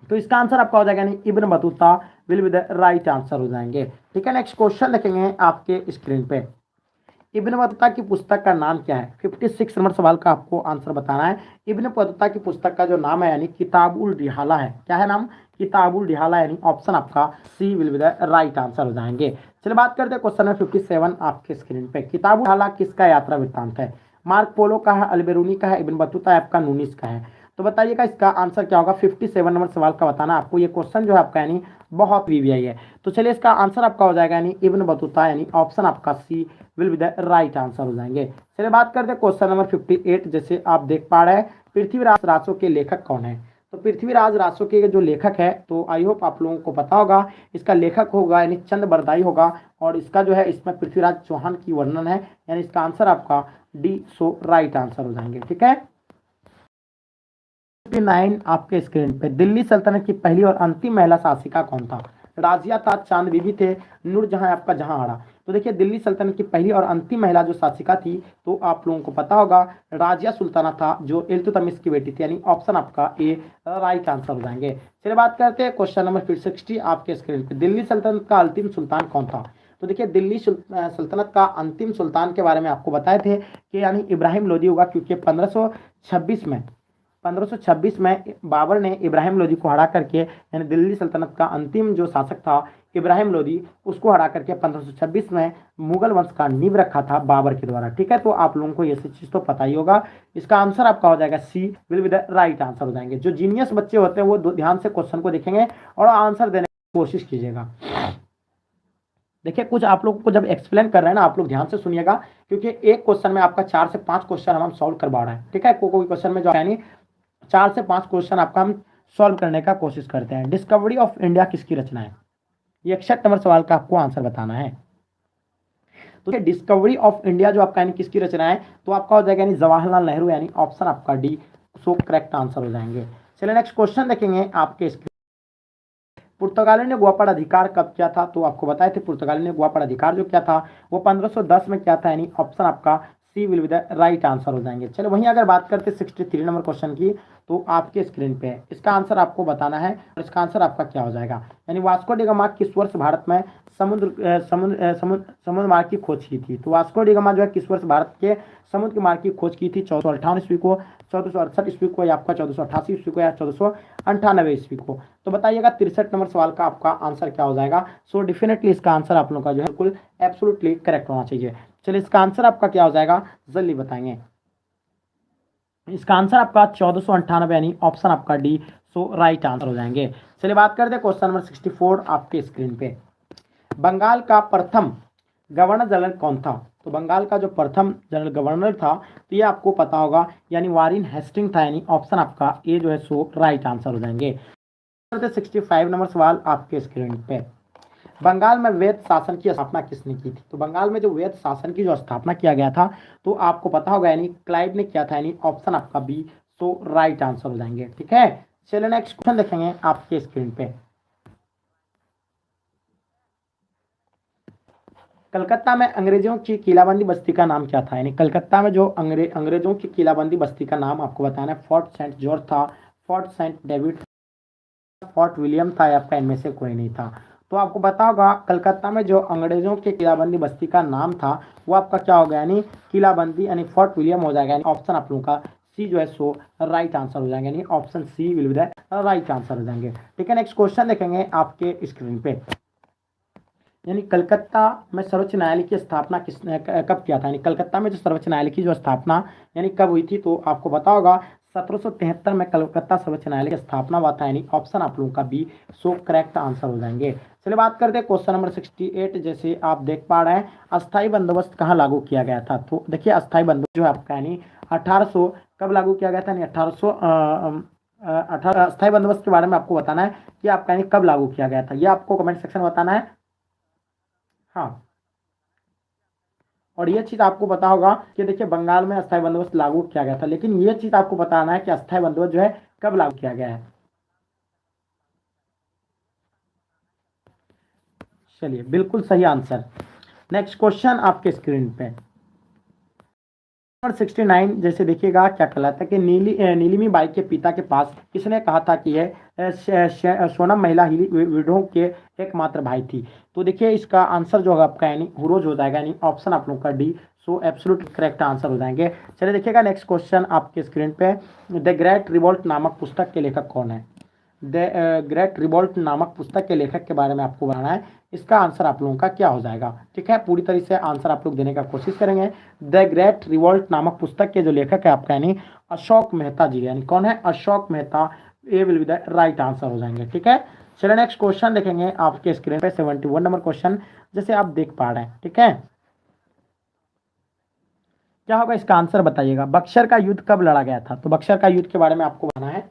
तो इसका आंसर आपका हो जाएगा यानी Ibn Battuta will be the right answer हो जाएंगे। ठीक है, नेक्स्ट क्वेश्चन देखेंगे आपके स्क्रीन पे। इब्न बतूता की पुस्तक का नाम क्या है? 56 नंबर सवाल का आपको आंसर बताना है। इब्न बतूता की पुस्तक का जो नाम है यानी किताबुल रिहाला है। क्या है नाम? किताबुल रिहाला यानी ऑप्शन आपका C will be the right answer हो जाएंगे। चलिए बात करते हैं क्वेश्चन नंबर 57 आपके स्क्रीन पे। किताबुल रिहाला किसका यात्रा वृत्तांत है? मार्क पोलो का है, अल्बेरूनी का है, इब्न बतूता है, आपका नूनिस का है? तो बताइएगा इसका आंसर क्या होगा। 57 नंबर सवाल का बताना आपको। ये क्वेश्चन जो है आपका यानी बहुत वीवीआई है। तो चलिए इसका आंसर आपका हो जाएगा यानी इब्न बतूता यानी ऑप्शन आपका C will be the right answer हो जाएंगे। चलिए बात करते हैं क्वेश्चन नंबर 58। जैसे आप देख पा रहे हैं पृथ्वीराज रासो के लेखक कौन है? तो पृथ्वीराज रासो के जो लेखक है तो आई होप आप लोगों को पता होगा। इसका लेखक होगा यानी चंद बरदाई होगा और इसका जो है इसमें पृथ्वीराज चौहान की वर्णन है यानी इसका आंसर आपका डी सो राइट आंसर हो जाएंगे। ठीक है, 59 आपके स्क्रीन पे। दिल्ली सल्तनत की पहली और अंतिम महिला शासिका कौन था? राजिया था, चांद बीबी थे, नूरजहां आपका जहां आड़ा? तो देखिए दिल्ली सल्तनत की पहली और अंतिम महिला जो शासिका थी तो आप लोगों को पता होगा राजिया सुल्ताना था जो इल्तुतमिश की बेटी थी यानी ऑप्शन आपका ए राइट आंसर हो जाएंगे। चलिए बात करते हैं क्वेश्चन नंबर 60 आपके स्क्रीन पे। दिल्ली सल्तनत का अंतिम सुल्तान कौन था? तो देखिए दिल्ली सल्तनत का अंतिम सुल्तान के बारे में आपको बताए थे कि यानी इब्राहिम लोदी होगा क्योंकि 1526 में बाबर ने इब्राहिम लोदी को हरा करके यानी दिल्ली सल्तनत का अंतिम जो शासक था इब्राहिम लोदी उसको हरा करके 1526 में मुगल वंश का नींव रखा था बाबर के द्वारा। ठीक है, तो आप लोगों को ये चीज तो पता ही होगा। इसका आंसर आपका हो जाएगा C will be the right answer हो जाएंगे। जो जीनियस बच्चे होते हैं वो ध्यान से क्वेश्चन को देखेंगे और आंसर देने की कोशिश कीजिएगा। देखिए कुछ आप लोगों को जब एक्सप्लेन कर रहे हैं ना आप लोग ध्यान से सुनिएगा क्योंकि एक क्वेश्चन में आपका 4 से 5 क्वेश्चन हम सॉल्व करवा रहे हैं। ठीक है, कोई क्वेश्चन में जो यानी 4 से 5 क्वेश्चन आपका हम सॉल्व करने का कोशिश करते हैं। डिस्कवरी ऑफ इंडिया किसकी रचना है? ये 61 नंबर सवाल का आपको आंसर बताना है। तो डिस्कवरी ऑफ इंडिया जो आपका यानी किसकी रचना है तो आपका हो जाएगा यानी जवाहरलाल नेहरू यानी ऑप्शन आपका डी सो करेक्ट आंसर हो जाएंगे। चलिए नेक्स्ट क्वेश्चन देखेंगे आपके स्क्रीन। पुर्तगालियों ने गोवा पर अधिकार कब किया था? तो आपको बताए थे पुर्तगालियों ने गोवा पर अधिकार जो किया था वो 1510 में किया था यानी ऑप्शन आपका C will be the right answer हो जाएंगे। चलो वहीं अगर बात करते 63 नंबर क्वेश्चन की तो आपके स्क्रीन पे है। इसका आंसर आपको बताना है और इसका आंसर आपका क्या हो जाएगा यानी वास्को डी गामा किस वर्ष भारत में समुद्र मार्ग की खोज की थी? तो वास्को डी गामा जो है किस वर्ष भारत के समुद्र के मार्ग की खोज की थी? 1458 ईस्वी को, 1468 ईस्वी को या आपका 1488 ईस्वी को या 1498 ईस्वी को? तो बताइएगा 63 नंबर सवाल का आपका आंसर क्या हो जाएगा। सो डेफिनेटली इसका आंसर आप लोगों का जो है बिल्कुल एब्सोल्युटली करेक्ट होना चाहिए। चलिए इसका आंसर आपका क्या हो जाएगा जल्दी बताएंगे। इसका आंसर आपका 1498 यानी ऑप्शन आपका डी सो राइट आंसर हो जाएंगे। चलिए बात करते हैं क्वेश्चन नंबर 64 आपके स्क्रीन पे। बंगाल का प्रथम गवर्नर जनरल कौन था? तो बंगाल का जो प्रथम जनरल गवर्नर था तो ये आपको पता होगा यानी वारेन हेस्टिंग था यानी ऑप्शन आपका ए जो है सो राइट आंसर हो जाएंगे। 65 नंबर सवाल आपके स्क्रीन पे। बंगाल में वैध शासन की स्थापना किसने की थी? तो बंगाल में जो वैध शासन की जो स्थापना किया गया था तो आपको पता होगा यानी क्लाइव ने किया था यानी ऑप्शन आपका बी सो राइट आंसर हो जाएंगे। ठीक है, चलिए नेक्स्ट क्वेश्चन देखेंगे आपके स्क्रीन पे। कलकत्ता में अंग्रेजों की किलाबंदी बस्ती का नाम क्या था? यानी कलकत्ता में जो अंग्रेजों की किलाबंदी बस्ती का नाम आपको बताना है। फोर्ट सेंट जॉर्ज था, Fort Saint David, Fort William था या आपका इनमें से कोई नहीं था? तो आपको पता होगा कलकत्ता में जो अंग्रेजों के किलाबंदी बस्ती का नाम था वो आपका क्या होगा यानी किलाबंदी यानी फोर्ट विलियम हो जाएगा। ऑप्शन आप लोगों का सी जो है सो राइट आंसर हो जाएंगे यानी option C will be the right answer हो जाएंगे। ठीक है, नेक्स्ट क्वेश्चन देखेंगे आपके स्क्रीन पे। यानी कलकत्ता में सर्वोच्च न्यायालय की स्थापना किसने कब किया था? यानी कलकत्ता में जो सर्वोच्च न्यायालय की जो स्थापना यानी कब हुई थी तो आपको पता होगा 1773 में कलकत्ता सर्वोच्च न्यायालय की स्थापना हुआ था, यानी ऑप्शन आप लोगों का बी सो करेक्ट आंसर हो जाएंगे। चलिए बात करते हैं क्वेश्चन नंबर 68। जैसे आप देख पा रहे हैं, अस्थाई बंदोबस्त कहाँ लागू किया गया था। तो देखिए अस्थाई बंदोबस्त जो है आपका यानी 1800 कब लागू किया गया था, यानी 1800 18 अस्थाई बंदोबस्त के बारे में आपको बताना है कि आपका यानी कब लागू किया गया था, ये आपको कमेंट सेक्शन में बताना है। हाँ, और ये चीज आपको पता होगा कि देखिए बंगाल में अस्थाई बंदोबस्त लागू किया गया था, लेकिन ये चीज आपको बताना है कि अस्थाई बंदोबस्त जो है कब लागू किया गया है। चलिए बिल्कुल सही आंसर। नेक्स्ट क्वेश्चन आपके स्क्रीन पे नंबर 69। जैसे देखिएगा क्या कहलाता है कि नीलिमी बाई के पिता के पास किसने कहा था कि यह सोनम महिला विडो के एकमात्र भाई थी। तो देखिए इसका आंसर जो होगा आपका यानी हुरोज हो जाएगा, यानी ऑप्शन आप लोगों का D so absolute correct answer हो जाएंगे। चलिए देखिएगा नेक्स्ट क्वेश्चन आपके स्क्रीन पे, द ग्रेट रिवोल्ट नामक पुस्तक के लेखक कौन है। द ग्रेट रिवोल्ट नामक पुस्तक के लेखक के बारे में आपको बताना है, इसका आंसर आप लोगों का क्या हो जाएगा। ठीक है, पूरी तरह से आंसर आप लोग देने का कोशिश करेंगे। द ग्रेट रिवोल्ट नामक पुस्तक के जो लेखक है आपका यानी अशोक मेहता जी, यानी कौन है, Ashok Mehta. A will be the right answer हो जाएंगे। ठीक है, चलिए नेक्स्ट क्वेश्चन देखेंगे आपके स्क्रीन पे 71 नंबर क्वेश्चन, जैसे आप देख पा रहे हैं। ठीक है, क्या होगा इसका आंसर बताइएगा। बक्सर का युद्ध कब लड़ा गया था। तो बक्सर का युद्ध के बारे में आपको बताना है।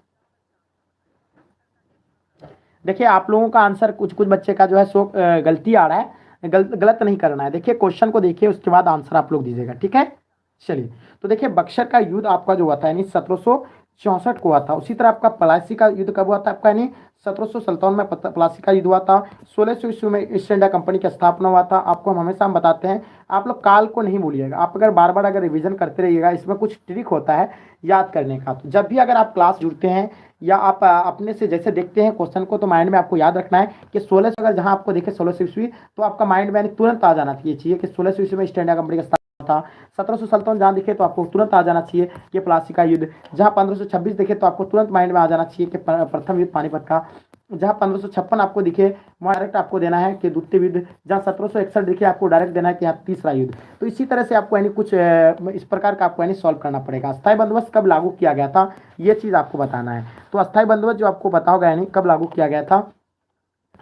देखिए आप लोगों का आंसर कुछ कुछ बच्चे का जो है सो गलती आ रहा है, गलत नहीं करना है। देखिए क्वेश्चन को देखिए, उसके बाद आंसर आप लोग दीजिएगा। ठीक है, चलिए तो देखिए बक्सर का युद्ध आपका जो हुआ था यानी 1764 को हुआ था। उसी तरह आपका प्लासी का युद्ध कब हुआ था आपका यानी 1757 में प्लासी का युद्ध हुआ था। 1600 ईस्वी में ईस्ट इंडिया कंपनी की स्थापना हुआ था। आपको हम हमेशा हम बताते हैं, आप लोग काल को नहीं भूलिएगा। आप अगर बार बार अगर रिवीजन करते रहिएगा, इसमें कुछ ट्रिक होता है याद करने का। तो जब भी अगर आप क्लास जुड़ते हैं या आप अपने से जैसे देखते हैं क्वेश्चन को, तो माइंड में आपको याद रखना है कि 1600 अगर जहां आपको देखे 1600 ईस्वी, तो आपका माइंड में तुरंत आ जाना चाहिए कि 1600 ईस्वी में ईस्ट इंडिया कंपनी का स्थापना था। 1757 जहां दिखे तो आपको तुरंत आ जाना चाहिए कि प्लासी का युद्ध। जहां 1526 दिखे तो आपको तुरंत माइंड में आ जाना चाहिए कि प्रथम युद्ध पानीपत का। जहां 1556 आपको दिखे वहां डायरेक्ट आपको देना है कि द्वितीय युद्ध। जहां 1761 दिखे आपको डायरेक्ट देना है कि यहाँ तीसरा युद्ध। तो इसी तरह से आपको यानी कुछ इस प्रकार का आपको यानी सॉल्व करना पड़ेगा। अस्थायी बंदोबस्त कब लागू किया गया था, ये चीज आपको बताना है। तो अस्थायी बंदोबस्त जो आपको पता होगा यानी कब लागू किया गया था,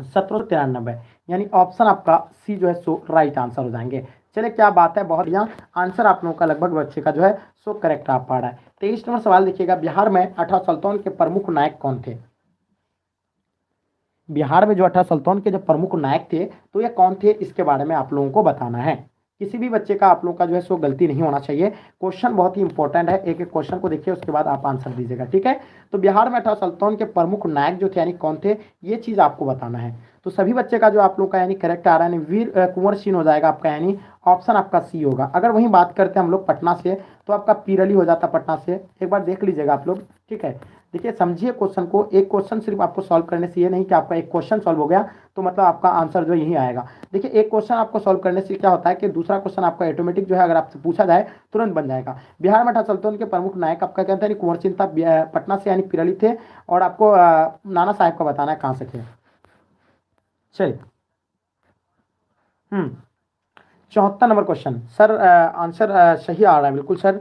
1793, यानी ऑप्शन आपका सी जो है सो राइट आंसर हो जाएंगे। चलिए क्या बात है, बहुत बढ़िया आंसर आप लोगों का लगभग बच्चे का जो है सो करेक्ट आप पा रहा है। 23 नंबर सवाल देखिएगा, बिहार में 18 सल्तनत के प्रमुख नायक कौन थे। बिहार में जो 18 सल्तनत के जो प्रमुख नायक थे तो ये कौन थे, इसके बारे में आप लोगों को बताना है। किसी भी बच्चे का आप लोगों का जो है सो गलती नहीं होना चाहिए। क्वेश्चन बहुत ही इंपॉर्टेंट है, एक एक क्वेश्चन को देखिए उसके बाद आप आंसर दीजिएगा। ठीक है, तो बिहार में 18 सल्तनत के प्रमुख नायक जो थे यानी कौन थे, ये चीज आपको बताना है। तो सभी बच्चे का जो आप लोग का यानी करेक्ट आ रहा है, यानी वीर कुंवर सिंह हो जाएगा आपका, यानी ऑप्शन आपका सी होगा। अगर वहीं बात करते हैं हम लोग पटना से, तो आपका पीरली हो जाता पटना से। एक बार देख लीजिएगा आप लोग। ठीक है, देखिए समझिए क्वेश्चन को, एक क्वेश्चन सिर्फ आपको सॉल्व करने से ये नहीं कि आपका एक क्वेश्चन सॉल्व हो गया तो मतलब आपका आंसर जो यही आएगा। देखिए एक क्वेश्चन आपको सॉल्व करने से क्या होता है कि दूसरा क्वेश्चन आपका ऑटोमेटिक जो है अगर आपसे पूछा जाए तुरंत बन जाएगा। बिहार में 18 सल्तनत के प्रमुख नायक आपका कहते हैं कुंवर सिंह था, पटना से यानी पिरली थे। और आपको नाना साहब का बताना है कहाँ से थे। चलिए 74 नंबर क्वेश्चन सर, आंसर सही आ रहा है बिल्कुल सर।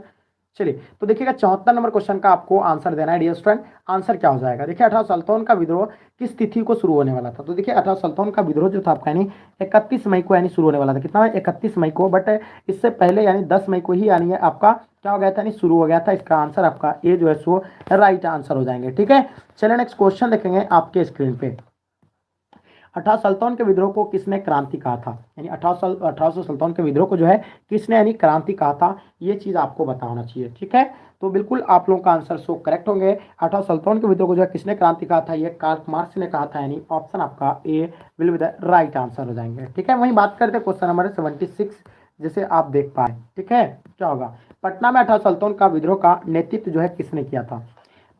चलिए तो देखिएगा 74 नंबर क्वेश्चन का आपको आंसर देना है डियर स्टूडेंट। आंसर क्या हो जाएगा, देखिए 18 सल्तनत का विद्रोह किस तिथि को शुरू होने वाला था। तो देखिए 18 सल्तनत का विद्रोह जो था आपका यानी 31 मई को यानी शुरू होने वाला था। कितना, 31 मई को। बट इससे पहले यानी 10 मई को ही यानी आपका क्या हो गया था, यानी शुरू हो गया था। इसका आंसर आपका ए जो है सो राइट आंसर हो जाएंगे। ठीक है, चलिए नेक्स्ट क्वेश्चन देखेंगे आपके स्क्रीन पे। 18 सल्तनत के विद्रोह को किसने क्रांति कहा था, यानी 1800 सल्तनत के विद्रोह को जो है किसने यानी क्रांति कहा था, ये चीज आपको बताना चाहिए। ठीक है, तो बिल्कुल आप लोगों का आंसर सो करेक्ट होंगे। 18 सल्तनत के विद्रोह को जो है किसने क्रांति कहा था, ये कार्ल मार्क्स ने कहा था, यानी ऑप्शन आपका A will be the right answer हो जाएंगे। ठीक है, वहीं बात करते हैं क्वेश्चन नंबर 76, जैसे आप देख पाए। ठीक है, क्या होगा, पटना में 18 सल्तनत का विद्रोह का नेतृत्व जो है किसने किया था।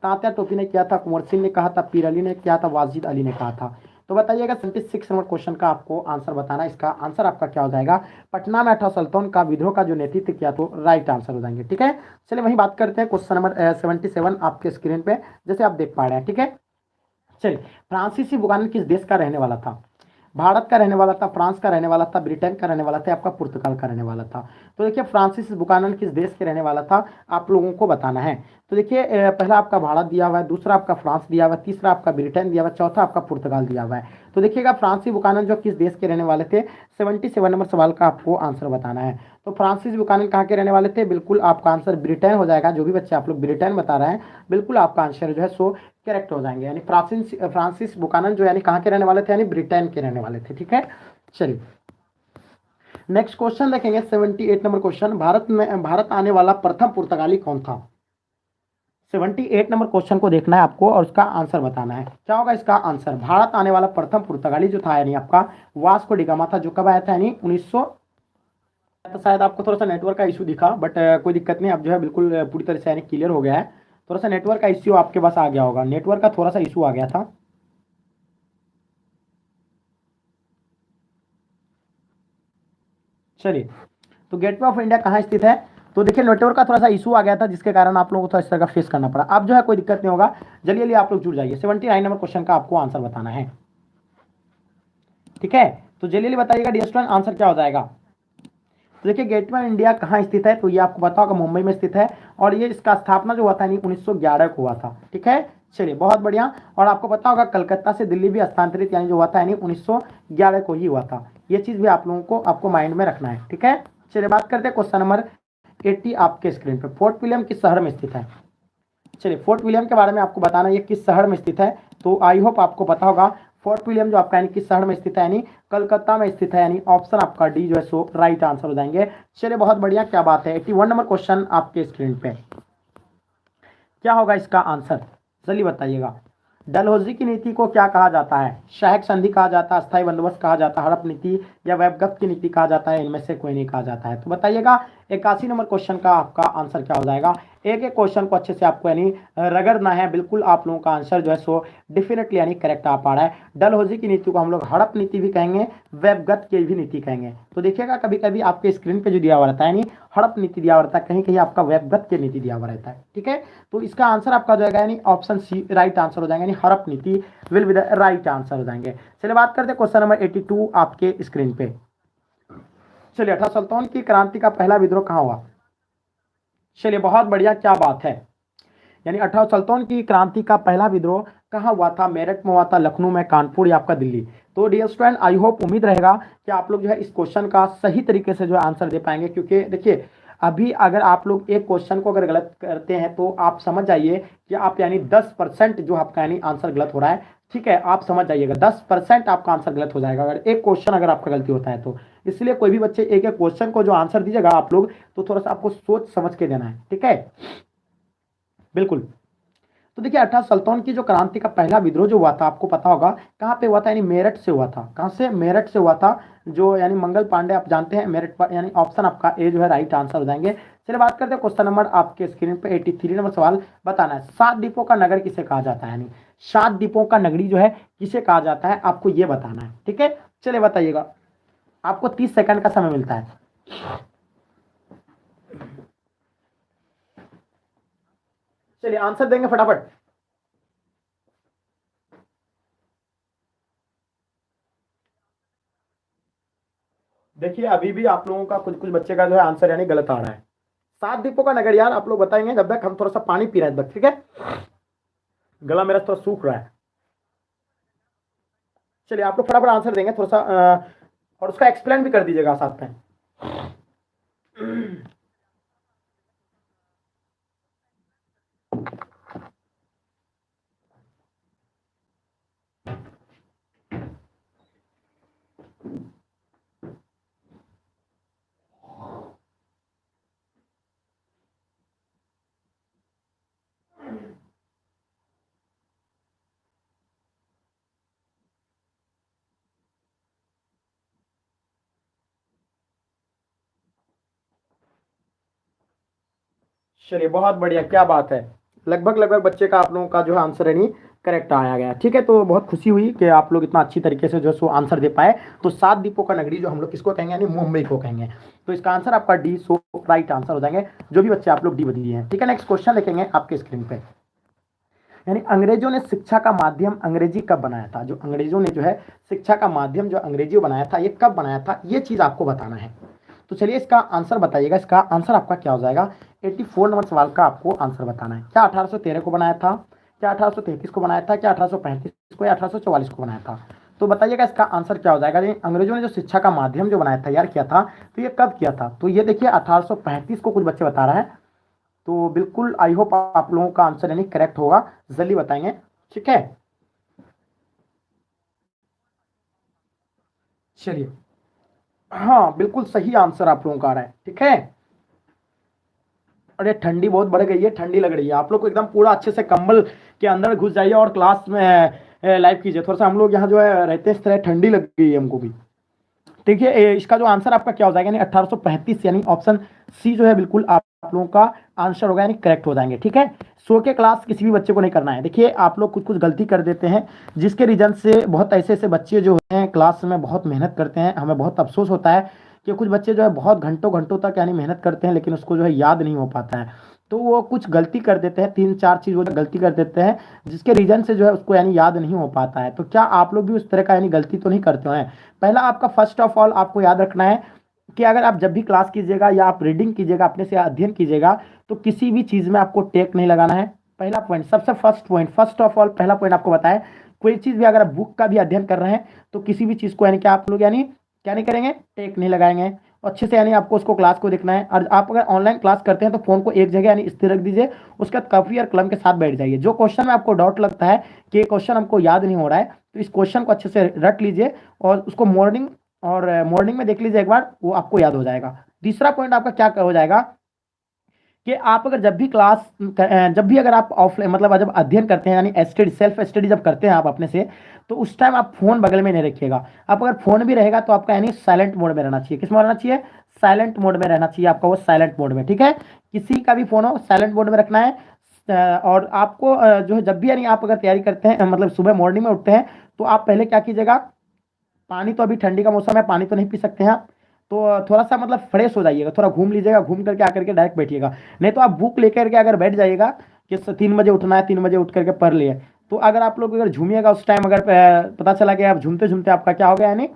तात्या टोपी ने किया था, कुंवर सिंह ने कहा था, पीर अली ने किया था, वाजिद अली ने कहा था। तो बताइएगा 76 नंबर क्वेश्चन का आपको आंसर बताना। इसका आंसर आपका क्या हो जाएगा, पटना में 18 सल्तनत का विद्रोह का जो नेतृत्व किया तो राइट आंसर हो जाएंगे। ठीक है, चलिए वहीं बात करते हैं क्वेश्चन नंबर 77 आपके स्क्रीन पे, जैसे आप देख पा रहे हैं। ठीक है, चलिए फ्रांसीसी बुकानन किस देश का रहने वाला था। भारत का रहने वाला था, फ्रांस का रहने वाला था, ब्रिटेन का रहने वाला था, आपका पुर्तगाल का रहने वाला था। तो देखिए फ्रांसिस बुकानन किस देश के रहने वाला था, आप लोगों को बताना है। तो देखिए पहला आपका भारत दिया हुआ है, दूसरा आपका फ्रांस दिया हुआ है, तीसरा आपका ब्रिटेन दिया हुआ है, चौथा आपका पुर्तगाल दिया हुआ है। तो देखिएगा फ्रांसिस बुकानन जो किस देश के रहने वाले थे, 77 नंबर सवाल का आपको आंसर बताना है। तो फ्रांसिस बुकानन कहाँ के रहने वाले थे, बिल्कुल आपका आंसर ब्रिटेन हो जाएगा। जो भी बच्चे आप लोग ब्रिटेन बता रहे हैं, बिल्कुल आपका आंसर जो है सो करेक्ट हो जाएंगे। यानी फ्रांसिस बुकानन जो यानी कहाँ के रहने वाले थे, यानी ब्रिटेन के रहने वाले थे। ठीक है, चलिए नेक्स्ट क्वेश्चन देखेंगे 78 नंबर क्वेश्चन। भारत आने वाला प्रथम पुर्तगाली कौन था। 78 नंबर क्वेश्चन को देखना है आपको और उसका आंसर बताना है। क्या होगा इसका आंसर, भारत आने वाला प्रथम पुर्तगाली जो था यानी आपका वास्को डी गामा था, जो कब आया था यानी 1900। तो शायद आपको थोड़ा सा नेटवर्क का इशू दिखा, बट कोई दिक्कत नहीं, अब जो है बिल्कुल पूरी तरह से यानी क्लियर हो गया है। थोड़ा सा नेटवर्क का इश्यू आपके पास आ गया होगा, नेटवर्क का थोड़ा सा इशू आ गया था। चलिए, तो गेटवे ऑफ इंडिया कहाँ स्थित है। तो देखिए नेटवर्क का थोड़ा सा इशू आ गया था, जिसके कारण आप लोगों को थोड़ा इस तरह का फेस करना पड़ा। अब जो है कोई दिक्कत नहीं होगा, जल्दी जल्दी आप लोग जुड़ जाइए। 79 नंबर क्वेश्चन का आपको आंसर बताना है। ठीक है, तो जल्दी जल्दी बताइएगा डियर स्टूडेंट, आंसर क्या हो जाएगा। तो देखिए गेटवे ऑफ इंडिया कहाँ स्थित है, तो ये आपको पता होगा मुंबई में स्थित है, और ये इसका स्थापना जो हुआ था 1911 को हुआ था। ठीक है, चलिए बहुत बढ़िया। और आपको पता होगा कलकत्ता से दिल्ली भी स्थानांतरित यानी जो हुआ था यानी 1911 को ही हुआ था। ये चीज भी आप लोगों को आपको माइंड में रखना है। ठीक है, चलिए बात करते हैं क्वेश्चन नंबर 80 आपके स्क्रीन पे। फोर्ट विलियम किस शहर में स्थित है। चलिए फोर्ट विलियम के बारे में आपको बताना है, ये किस शहर में स्थित है। तो आई होप आपको पता होगा फोर्ट विलियम जो आपका यानी किस शहर में स्थित है, यानी कलकत्ता में स्थित है। यानी ऑप्शन आपका डी जो है सो राइट आंसर हो जाएंगे। चलिए बहुत बढ़िया, क्या बात है। 81 नंबर क्वेश्चन आपके स्क्रीन पे, क्या होगा इसका आंसर, जल्दी बताइएगा। डलहौजी की नीति को क्या कहा जाता है, सहायक संधि कहा जाता है, अस्थायी बंदोबस्त कहा जाता है, हड़प नीति या वेबगत की नीति कहा जाता है, इनमें से कोई नहीं कहा जाता है। तो बताइएगा 81 नंबर क्वेश्चन का आपका आंसर क्या हो जाएगा। एक एक क्वेश्चन को अच्छे से आपको यानी रगड़ना है, बिल्कुल आप लोगों का आंसर जो है सो डेफिनेटली यानी करेक्ट आ पा रहा है। डलहौजी की नीति को हम लोग हड़प नीति भी कहेंगे, वेबगत की भी नीति कहेंगे। तो देखिएगा कभी कभी आपके स्क्रीन पे जो दिया हुआ रहता है यानी हड़प नीति दिया हुआ रहता है, कहीं कहीं आपका वेबगत की नीति दिया हुआ रहता है। ठीक है, तो इसका आंसर आपका जो है यानी ऑप्शन सी राइट आंसर हो जाएगा, यानी हड़प नीति will be the right answer हो जाएंगे। चलिए बात करते हैं क्वेश्चन नंबर 82 आपके स्क्रीन पे। चलिए 1857 की क्रांति का पहला विद्रोह कहाँ हुआ। चलिए बहुत बढ़िया, क्या बात है। यानी 1857 की क्रांति का पहला विद्रोह कहाँ हुआ था, मेरठ में हुआ था, लखनऊ में, कानपुर या आपका दिल्ली। तो डियर स्टूडेंट आई होप उम्मीद रहेगा कि आप लोग जो है इस क्वेश्चन का सही तरीके से जो है आंसर दे पाएंगे, क्योंकि देखिए अभी अगर आप लोग एक क्वेश्चन को अगर गलत करते हैं तो आप समझ जाइए कि आप यानी 10% जो आपका यानी आंसर गलत हो रहा है। ठीक है, आप समझ जाइएगा 10% आपका आंसर गलत हो जाएगा अगर एक क्वेश्चन अगर आपका गलती होता है तो। इसलिए कोई भी बच्चे एक एक क्वेश्चन को जो आंसर दीजिएगा आप लोग, तो थोड़ा सा आपको सोच समझ के देना है। ठीक है, बिल्कुल। तो देखिए 1857 की जो क्रांति का पहला विद्रोह जो हुआ था, आपको पता होगा कहाँ पे हुआ था, यानी मेरठ से हुआ था। कहाँ से, मेरठ से हुआ था, जो यानी मंगल पांडे आप जानते हैं मेरठ पर, यानी ऑप्शन आपका ए जो है राइट आंसर हो जाएंगे। चलिए बात करते हैं क्वेश्चन नंबर आपके स्क्रीन पे 83 नंबर सवाल बताना है। 7 द्वीपों का नगर किसे कहा जाता है, यानी 7 द्वीपों का नगरी जो है किसे कहा जाता है, आपको ये बताना है। ठीक है, चलिए बताइएगा, आपको 30 सेकंड का समय मिलता है। चलिए आंसर देंगे फटाफट। देखिए अभी भी आप लोगों का कुछ कुछ बच्चे का जो है आंसर यानी गलत आ रहा है। 7 द्वीपों का नगर यार आप लोग बताएंगे, जब तक हम थोड़ा सा पानी पी रहे हैं तब तक। ठीक है, गला मेरा थोड़ा सूख रहा है। चलिए आप लोग फटाफट आंसर देंगे थोड़ा सा और उसका एक्सप्लेन भी कर दीजिएगा साथ में। चलिए बहुत बढ़िया, क्या बात है। लगभग लगभग बच्चे का आप लोगों का जो है आंसर यानी करेक्ट आया गया। ठीक है, तो बहुत खुशी हुई कि आप लोग इतना अच्छी तरीके से जो है सो आंसर दे पाए। तो 7 द्वीपों का नगरी जो हम लोग किसको कहेंगे, यानी मुंबई को कहेंगे। तो इसका आंसर आपका डी सो राइट आंसर हो जाएंगे, जो भी बच्चे आप लोग डी दिए हैं। ठीक है, नेक्स्ट क्वेश्चन देखेंगे आपके स्क्रीन पे। यानी अंग्रेजों ने शिक्षा का माध्यम अंग्रेजी कब बनाया था, जो अंग्रेजों ने जो है शिक्षा का माध्यम जो अंग्रेजी बनाया था ये कब बनाया था, ये चीज आपको बताना है। तो चलिए इसका आंसर बताइएगा। इसका आंसर आपका क्या हो जाएगा, 84 नंबर सवाल का आपको आंसर बताना है। क्या 1813 को बनाया था, क्या 1833 को बनाया था, क्या 1835 को, या 1844 को बनाया था? तो बताइएगा इसका आंसर क्या हो जाएगा। अंग्रेजों ने जो शिक्षा का माध्यम जो बनाया, तैयार किया था, तो ये कब किया था? तो ये देखिए 1835 को कुछ बच्चे बता रहे हैं। तो बिल्कुल आई होप आप लोगों का आंसर यानी करेक्ट होगा, जल्दी बताएंगे, ठीक है। चलिए, हाँ बिल्कुल सही आंसर आप लोगों का आ रहा है, ठीक है। अरे ठंडी बहुत बढ़ गई है, ठंडी लग रही है। आप लोग को एकदम पूरा अच्छे से कंबल के अंदर घुस जाइए और क्लास में लाइव कीजिए। थोड़ा सा हम लोग यहाँ जो है रहते हैं, इस तरह ठंडी लग गई है हमको भी। देखिए इसका जो आंसर आपका क्या हो जाएगा, यानी 1835, यानी ऑप्शन सी जो है बिल्कुल आप लोगों का आंसर होगा, यानी करेक्ट हो जाएंगे, ठीक है। सो के क्लास किसी भी बच्चे को नहीं करना है। देखिए आप लोग कुछ कुछ गलती कर देते हैं, जिसके रीजन से बहुत ऐसे ऐसे बच्चे जो हैं क्लास में बहुत मेहनत करते हैं, हमें बहुत अफसोस होता है कि कुछ बच्चे जो है बहुत घंटों घंटों तक यानी मेहनत करते हैं, लेकिन उसको जो है याद नहीं हो पाता है। तो वो कुछ गलती कर देते हैं, 3-4 चीज़ वो गलती कर देते हैं, जिसके रीजन से जो है उसको यानी याद नहीं हो पाता है। तो क्या आप लोग भी उस तरह का यानी गलती तो नहीं करते हैं? पहला आपका फर्स्ट ऑफ ऑल आपको याद रखना है कि अगर आप जब भी क्लास कीजिएगा या आप रीडिंग कीजिएगा, अपने से अध्ययन कीजिएगा, तो किसी भी चीज़ में आपको टेक नहीं लगाना है। पहला पॉइंट, सबसे first point, first of all पहला पॉइंट आपको बताएं, कोई चीज़ भी अगर आप बुक का भी अध्ययन कर रहे हैं तो किसी भी चीज़ को यानी कि आप लोग यानी क्या नहीं करेंगे, टेक नहीं लगाएंगे। अच्छे से यानी आपको उसको क्लास को देखना है। और आप अगर ऑनलाइन क्लास करते हैं तो फोन को एक जगह यानी स्थिर रख दीजिए, उसके बाद कॉपी और कलम के साथ बैठ जाइए। जो क्वेश्चन में आपको डाउट लगता है कि ये क्वेश्चन हमको याद नहीं हो रहा है, तो इस क्वेश्चन को अच्छे से रट लीजिए और उसको मॉर्निंग में देख लीजिए एक बार, वो आपको याद हो जाएगा। तीसरा पॉइंट आपका क्या हो जाएगा कि आप अगर जब भी अगर आप ऑफलाइन मतलब जब अध्ययन करते हैं, यानी स्टडी सेल्फ स्टडी जब करते हैं आप अपने से, तो उस टाइम आप फोन बगल में नहीं रखिएगा। आप अगर फोन भी रहेगा तो आपका यानी साइलेंट मोड में रहना चाहिए। किस में रहना चाहिए? साइलेंट मोड में रहना चाहिए आपका, वो साइलेंट मोड में, ठीक है। किसी का भी फोन हो साइलेंट मोड में रखना है। और आपको जो है जब भी यानी आप अगर तैयारी करते हैं, मतलब सुबह मॉर्निंग में उठते हैं, तो आप पहले क्या कीजिएगा, पानी तो अभी ठंडी का मौसम है, पानी तो नहीं पी सकते हैं आप, तो थोड़ा सा मतलब फ्रेश हो जाइएगा, थोड़ा घूम लीजिएगा, घूम करके आकर के डायरेक्ट बैठिएगा। नहीं तो आप बुक लेकर के अगर बैठ जाइएगा कि 3 बजे उठना है, 3 बजे उठ करके पढ़ लिए, तो अगर आप लोग अगर झूमिएगा उस टाइम, अगर पता चला कि आप झूमते झूमते आपका क्या हो गया, यानी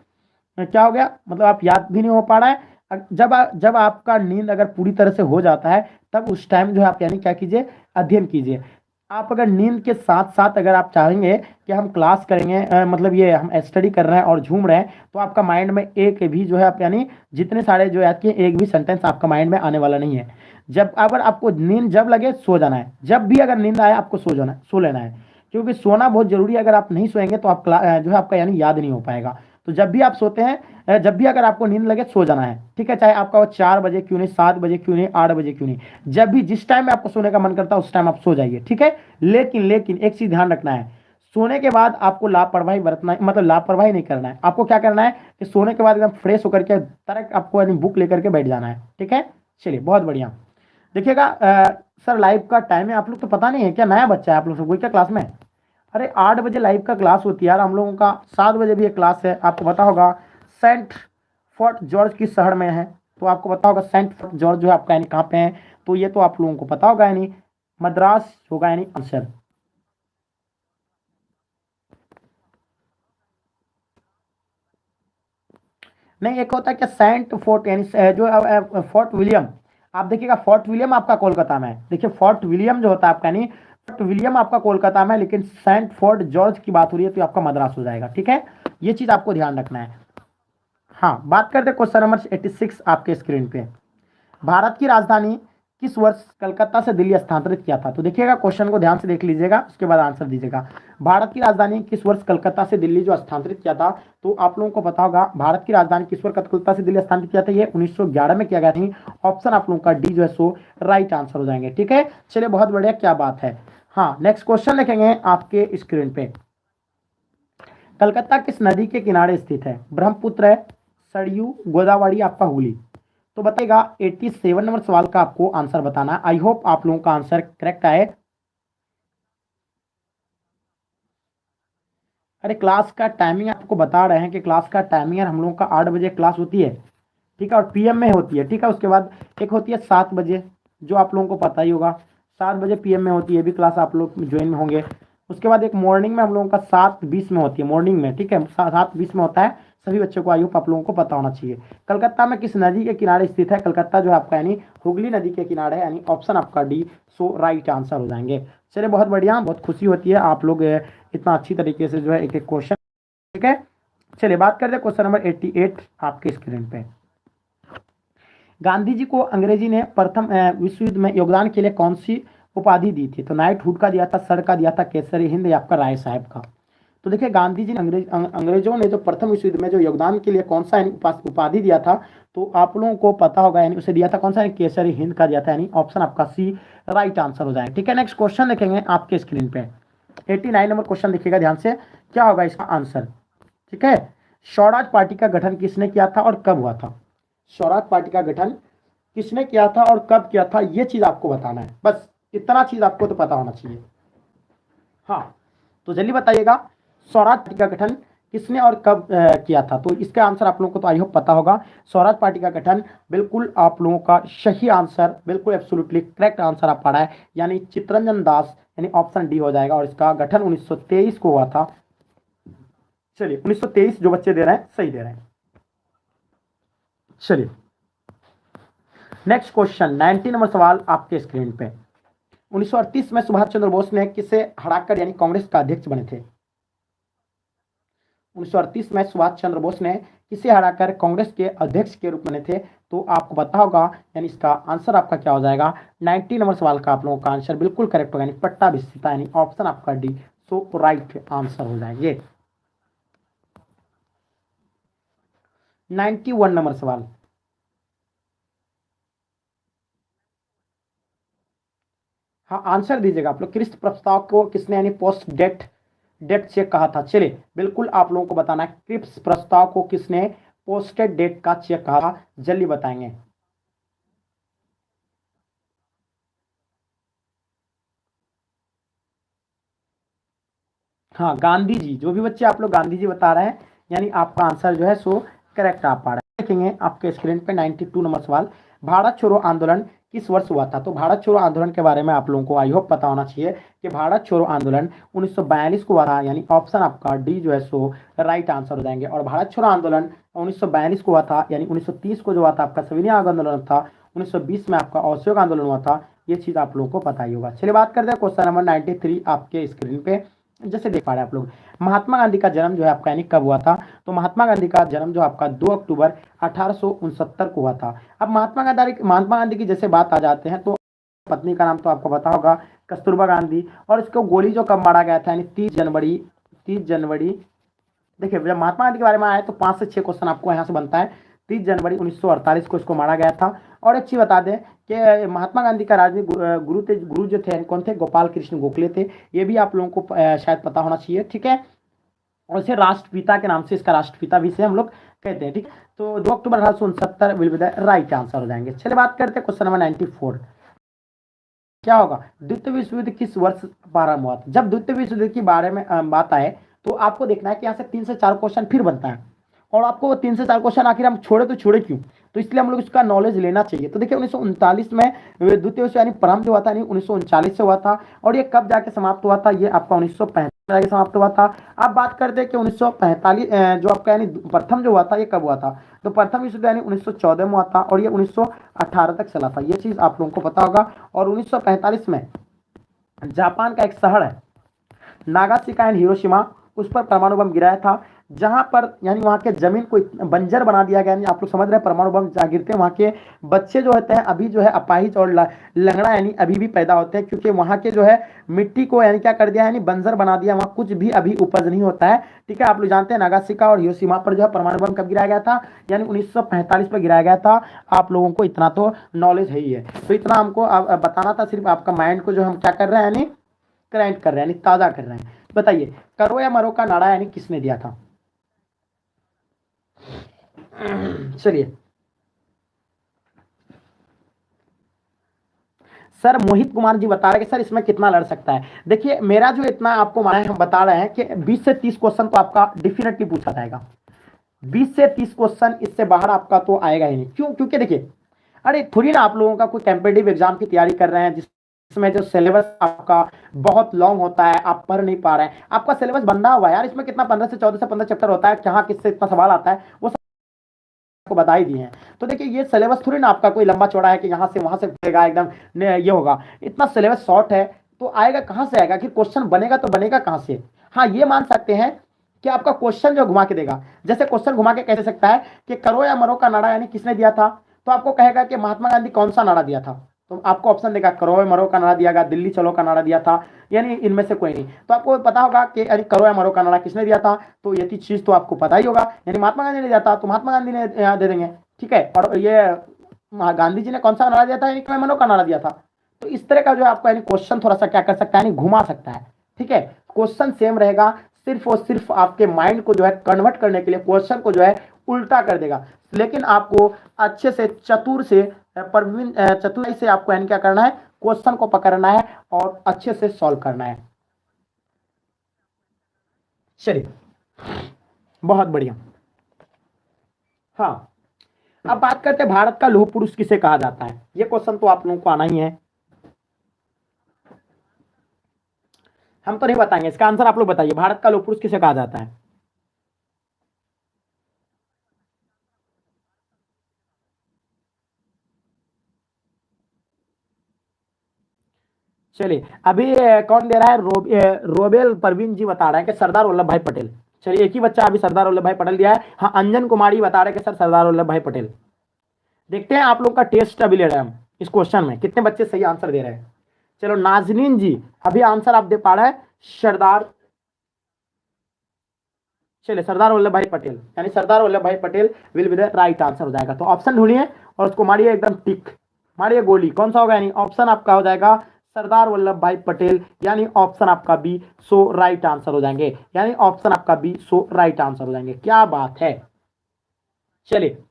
क्या हो गया, मतलब आप याद भी नहीं हो पा रहा है। जब आपका नींद अगर पूरी तरह से हो जाता है, तब उस टाइम जो है आप यानी क्या कीजिए, अध्ययन कीजिए। आप अगर नींद के साथ साथ अगर आप चाहेंगे कि हम क्लास करेंगे, मतलब ये हम स्टडी कर रहे हैं और झूम रहे हैं, तो आपका माइंड में एक भी जो है आप यानी जितने सारे जो याद किए, एक भी सेंटेंस आपका माइंड में आने वाला नहीं है। जब अगर आपको नींद जब लगे सो जाना है, जब भी अगर नींद आए आपको सो जाना, सो लेना है, क्योंकि सोना बहुत जरूरी है। अगर आप नहीं सोएंगे तो आप जो है आपका यानी याद नहीं हो पाएगा। तो जब भी आप सोते हैं, जब भी अगर आपको नींद लगे सो जाना है, ठीक है। चाहे आपका वो 4 बजे क्यों नहीं, 7 बजे क्यों नहीं, 8 बजे क्यों नहीं, जब भी जिस टाइम में आपको सोने का मन करता है उस टाइम आप सो जाइए, ठीक है। लेकिन एक चीज ध्यान रखना है, सोने के बाद आपको लापरवाही बरतना, मतलब लापरवाही नहीं करना है। आपको क्या करना है कि सोने के बाद एकदम फ्रेश होकर के तरह आपको यानी बुक लेकर के बैठ जाना है, ठीक है। चलिए बहुत बढ़िया। देखिएगा सर लाइव का टाइम है, आप लोग तो पता नहीं है क्या, नया बच्चा है आप लोग सब, कोई क्या क्लास में? अरे 8 बजे लाइव का क्लास होती है यार हम लोगों का, 7 बजे भी एक क्लास है, आपको पता होगा। सेंट फोर्ट जॉर्ज किस शहर में है? तो आपको पता होगा सेंट फोर्ट जॉर्ज जो है आपका यानी कहाँ पे है, तो ये तो आप लोगों को पता होगा, यानी मद्रास होगा यानी आंसर। नहीं, एक होता है कि सेंट फोर्ट यानी जो फोर्ट विलियम, आप देखिएगा फोर्ट विलियम आपका कोलकाता में है। देखिए फोर्ट विलियम जो होता है आपका, यानी फोर्ट विलियम आपका कोलकाता में है, लेकिन सेंट फोर्ट जॉर्ज की बात हो रही है तो आपका मद्रास हो जाएगा, ठीक है। ये चीज आपको ध्यान रखना है। हाँ, बात करते हैं क्वेश्चन नंबर 86 आपके स्क्रीन पे। भारत की राजधानी किस वर्ष कलकत्ता से दिल्ली स्थानांतरित किया था? तो देखिएगा क्वेश्चन को ध्यान से देख लीजिएगा, उसके बाद आंसर दीजिएगा। भारत की राजधानी किस वर्ष कलकत्ता से दिल्ली जो स्थानांतरित किया था? तो आप लोगों को पता होगा भारत की राजधानी किस वर्ष कलकत्ता से दिल्ली स्थानांतरित किया था, ये 1911 में किया गया था। ऑप्शन आप लोगों का डी जो है सो राइट आंसर हो जाएंगे, ठीक है। चलिए बहुत बढ़िया, क्या बात है। हाँ, नेक्स्ट क्वेश्चन लिखेंगे आपके स्क्रीन पे। कलकत्ता किस नदी के किनारे स्थित है? ब्रह्मपुत्र है, सरयू, गोदावरी, आपका हुगली? तो बताइएगा 87 नंबर सवाल का आपको आंसर बताना है। आई होप आप लोगों का आंसर करेक्ट आए। अरे क्लास का टाइमिंग आपको बता रहे हैं कि क्लास का टाइमिंग हम लोगों का 8 बजे क्लास होती है, ठीक है, और पीएम में होती है, ठीक है। उसके बाद एक होती है 7 बजे, जो आप लोगों को पता ही होगा। 7 बजे PM में होती है, ये भी क्लास आप लोग ज्वाइन होंगे। उसके बाद एक मॉर्निंग में हम लोगों का 7:20 में होती है, मॉर्निंग में, ठीक है, 7:20 में होता है। सभी बच्चों को आई होप आप लोगों को पता होना चाहिए। कलकत्ता में किस नदी के किनारे स्थित है? कलकत्ता जो है आपका यानी हुगली नदी के किनारे है, यानी ऑप्शन आपका डी, सो राइट आंसर हो जाएंगे। चलिए बहुत बढ़िया, बहुत खुशी होती है आप लोग इतना अच्छी तरीके से जो है एक एक क्वेश्चन, ठीक है। चलिए बात करते हैं क्वेश्चन नंबर 88 आपके स्क्रीन पे। गांधी जी को अंग्रेजी ने प्रथम विश्व युद्ध में योगदान के लिए कौन सी उपाधि दी थी? तो नाइटहुड का दिया था, सर का दिया था, केसरी हिंद या आपका राय साहब का। तो देखिए गांधी जी ने अंग्रेजों ने जो प्रथम विश्व युद्ध में जो योगदान के लिए कौन सा यानी उपाधि दिया था, तो आप लोगों को पता होगा, यानी उसे दिया था कौन सा, केसरी हिंद का दिया था, यानी ऑप्शन आपका सी राइट आंसर हो जाएगा। ठीक है, नेक्स्ट क्वेश्चन देखेंगे आपके स्क्रीन पे। 89 नंबर क्वेश्चन देखिएगा ध्यान से, क्या होगा इसका आंसर? ठीक है, स्वराज पार्टी का गठन किसने किया था और कब हुआ था? स्वराज पार्टी का गठन किसने किया था और कब किया था, ये चीज आपको बताना है, बस इतना चीज आपको तो पता होना चाहिए। हाँ, तो जल्दी बताइएगा, स्वराज पार्टी का गठन किसने और कब किया था? तो इसका आंसर आप लोगों को तो आई होप पता होगा। स्वराज पार्टी का गठन बिल्कुल आप लोगों का सही आंसर, बिल्कुल एब्सोल्युटली करेक्ट आंसर आप पढ़ा है, यानी चित्तरंजन दास, यानी ऑप्शन डी हो जाएगा। और इसका गठन 1923 को हुआ था। चलिए 1923 जो बच्चे दे रहे हैं सही दे रहे हैं। चलिए नेक्स्ट क्वेश्चन 90 नंबर सवाल आपके स्क्रीन पे। 1938 में सुभाष चंद्र बोस ने किसे हराकर यानी कांग्रेस का अध्यक्ष बने थे? 1938 में सुभाष चंद्र बोस ने किसे हराकर कांग्रेस के अध्यक्ष के रूप में बने थे? तो आपको पता होगा, यानी इसका आंसर आपका क्या हो जाएगा? 90 नंबर सवाल का आप लोगों का आंसर बिल्कुल करेक्ट होगा, यानी पट्टाभिषेकता, यानी ऑप्शन आपका डी, सो राइट आंसर हो जाएंगे। 91 नंबर सवाल, हाँ आंसर दीजिएगा आप लोग। क्रिस्त प्रस्ताव को किसने यानी पोस्ट डेट चेक कहा था? चलिए बिल्कुल आप लोगों को बताना है, क्रिप्स प्रस्ताव को किसने पोस्टेड डेट का चेक कहा था, जल्दी बताएंगे। हाँ गांधी जी, जो भी बच्चे आप लोग गांधी जी बता रहे हैं, यानी आपका आंसर जो है सो करेक्ट आप पा रहे हैं। देखेंगे आपके स्क्रीन पे 92 नंबर सवाल, भारत छोड़ो आंदोलन किस वर्ष हुआ था? तो भारत छोड़ो आंदोलन के बारे में आप लोगों को आई होप पता होना चाहिए कि भारत छोड़ो आंदोलन 1942 को हुआ था, यानी ऑप्शन आपका डी जो है सो राइट आंसर हो जाएंगे। और भारत छोड़ो आंदोलन 1942 को हुआ था, यानी 1930 को जो हुआ था आपका सविनय आंदोलन था, 1920 में आपका असहयोग आंदोलन हुआ था, ये चीज आप लोगों को पता ही होगा। चलिए बात करते हैं क्वेश्चन नंबर 93 आपके स्क्रीन पे। जैसे देख पा रहे हैं आप लोग, महात्मा गांधी का जन्म जो है आपका यानी कब हुआ था? तो महात्मा गांधी का जन्म जो आपका 2 अक्टूबर 1869 को हुआ था। अब महात्मा गांधी की जैसे बात आ जाते हैं, तो पत्नी का नाम तो आपको पता होगा, कस्तूरबा गांधी। और इसको गोली जो कब मारा गया था, यानी 30 जनवरी। देखिए जब महात्मा गांधी के बारे में आए तो 5 से 6 क्वेश्चन आपको यहाँ से बनता है। 30 जनवरी 1948 को इसको मारा गया था। और एक चीज बता दें कि महात्मा गांधी का राजनीतिक गुरु जो थे कौन थे? गोपाल कृष्ण गोखले थे। ये भी आप लोगों को शायद पता होना चाहिए, ठीक है। और इसे राष्ट्रपिता के नाम से, इसका राष्ट्रपिता भी से हम लोग कहते हैं, ठीक। तो 2 अक्टूबर 1869 will be the right answer हो जाएंगे। चलिए बात करते हैं क्वेश्चन नंबर 94, क्या होगा? द्वितीय विश्व युद्ध किस वर्ष प्रारंभ हुआ था? जब द्वितीय विश्व युद्ध के बारे में बात आए तो आपको देखना है कि यहाँ से 3 से 4 क्वेश्चन फिर बनता है। और आपको वो 3 से 4 क्वेश्चन आखिर हम छोड़े तो छोड़े क्यों? तो इसलिए हम लोग इसका नॉलेज लेना चाहिए। तो देखिए 1939 में द्वितीय विश्व यानी प्रारंभ हुआ था, यानी 1939 से हुआ था। और ये कब जाके समाप्त हुआ था? ये आपका 1945 में जाके समाप्त हुआ था। अब बात करते हैं कि 1945 जो आपका यानी प्रथम जो हुआ था ये कब हुआ था? तो प्रथम विश्व युद्ध यानी 1914 में हुआ था और ये 1918 तक चला था, ये चीज आप लोगों को पता होगा। और 1945 में जापान का एक शहर है नागासाकी एंड हिरोशिमा, उस पर परमाणु बम गिराया था, जहां पर यानी वहां के जमीन को बंजर बना दिया गया। यानी आप लोग समझ रहे हैं, परमाणु बम जहाँ गिरते हैं वहां के बच्चे जो होते हैं अभी जो है अपाहिज और लंगड़ा यानी अभी भी पैदा होते हैं, क्योंकि वहां के जो है मिट्टी को यानी क्या कर दिया, यानी बंजर बना दिया, वहां कुछ भी अभी उपज नहीं होता है, ठीक है। आप लोग जानते हैं नागासाकी और हिरोशिमा पर जो है परमाणु बम कब गिराया गया था? यानी 1945 में गिराया गया था। आप लोगों को इतना तो नॉलेज है ही है, तो इतना हमको बताना था, सिर्फ आपका माइंड को जो हम क्या कर रहे हैं, यानी करंट कर रहे हैं, यानी ताजा कर रहे हैं। बताइए करो या मरो का नारा यानी किसने दिया था? चलिए सर मोहित कुमार जी बता रहे हैं कि सर इसमें कितना लड़ सकता है। देखिए मेरा जो इतना आपको माना है, हम बता रहे हैं कि 20 से 30 क्वेश्चन तो आपका डेफिनेटली पूछा जाएगा। 20 से 30 क्वेश्चन, इससे बाहर आपका तो आएगा ही नहीं। क्यों? क्योंकि देखिए अरे थोड़ी ना आप लोगों का कोई कॉम्पिटिटिव एग्जाम की तैयारी कर रहे हैं इसमें जो सिलेबस आपका बहुत लॉन्ग होता है, आप पढ़ नहीं पा रहे हैं, आपका सिलेबस बंधा हुआ है यार, इसमें कितना 15 से 14 से 15 चैप्टर होता है, कहाँ किससे इतना सवाल आता है वो को बता ही दिए हैं। तो देखिए ये सिलेबस थोड़ी ना आपका कोई लंबा चौड़ा है कि यहाँ से वहां से खुलेगा एकदम ये होगा, इतना सिलेबस शॉर्ट है, तो आएगा कहाँ से आएगा कि क्वेश्चन बनेगा तो बनेगा कहाँ से। हाँ ये मान सकते हैं कि आपका क्वेश्चन जो घुमा के देगा, जैसे क्वेश्चन घुमा के कह सकता है कि करो या मरो का नारा यानी किसने दिया था, तो आपको कहेगा कि महात्मा गांधी कौन सा नारा दिया था, तो आपको ऑप्शन देगा करो या मरो का नारा दिया गया, दिल्ली चलो का नारा दिया था, यानी इनमें से कोई नहीं, तो आपको पता होगा कि अरे करो या मरो का नारा किसने दिया था, तो ये चीज तो आपको पता ही होगा, यानी महात्मा गांधी ने दिया था, तो महात्मा गांधी ने दे देंगे, ठीक है। और ये गांधी जी ने कौन सा नारा दिया था, यानी करो या मरो का नारा दिया था। तो इस तरह का जो है आपको यानी क्वेश्चन थोड़ा सा क्या कर सकता है, यानी घुमा सकता है, ठीक है। क्वेश्चन सेम रहेगा, सिर्फ और सिर्फ आपके माइंड को जो है कन्वर्ट करने के लिए क्वेश्चन को जो है उल्टा कर देगा, लेकिन आपको अच्छे से चतुर से प्रवीण चतुराई से आपको यानी क्या करना है, क्वेश्चन को पकड़ना है और अच्छे से सॉल्व करना है। चलिए बहुत बढ़िया। हाँ अब बात करते हैं भारत का लौह पुरुष किसे कहा जाता है, ये क्वेश्चन तो आप लोगों को आना ही है, हम तो नहीं बताएंगे, इसका आंसर आप लोग बताइए, भारत का लौह पुरुष किसे कहा जाता है। चलिए अभी कौन दे रहा है, रोबेल परवीन जी बता रहे हैं कि सरदार वल्लभ भाई पटेल। चलिए एक ही बच्चा अभी सरदार वल्लभ भाई पटेल दिया है। हाँ अंजन कुमारी बता रहे हैं कि सर सरदार वल्लभ भाई पटेल। देखते हैं आप लोग का टेस्ट अभी ले रहे हैं हम इस क्वेश्चन में कितने बच्चे सही आंसर दे रहे हैं। चलो नाजनीन जी अभी आंसर आप दे पा रहे हैं सरदार, चलिए सरदार वल्लभ भाई पटेल, यानी सरदार वल्लभ भाई Patel will be the right answer हो जाएगा। तो ऑप्शन ढूंढिए और उसको मारिए एकदम टिक, मारिए गोली, कौन सा होगा, यानी ऑप्शन आपका हो जाएगा सरदार वल्लभ भाई पटेल, यानी ऑप्शन आपका बी सो राइट आंसर हो जाएंगे, यानी ऑप्शन आपका बी सो राइट आंसर हो जाएंगे। क्या बात है, चलिए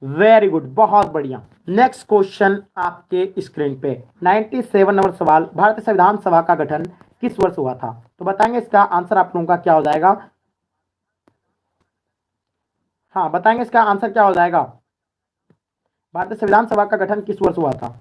वेरी गुड, बहुत बढ़िया। नेक्स्ट क्वेश्चन आपके स्क्रीन पे 97 नंबर सवाल, भारतीय संविधान सभा का गठन किस वर्ष हुआ था, तो बताएंगे इसका आंसर आप लोगों का क्या हो जाएगा। हाँ बताएंगे इसका आंसर क्या हो जाएगा, भारतीय संविधान सभा का गठन किस वर्ष हुआ था।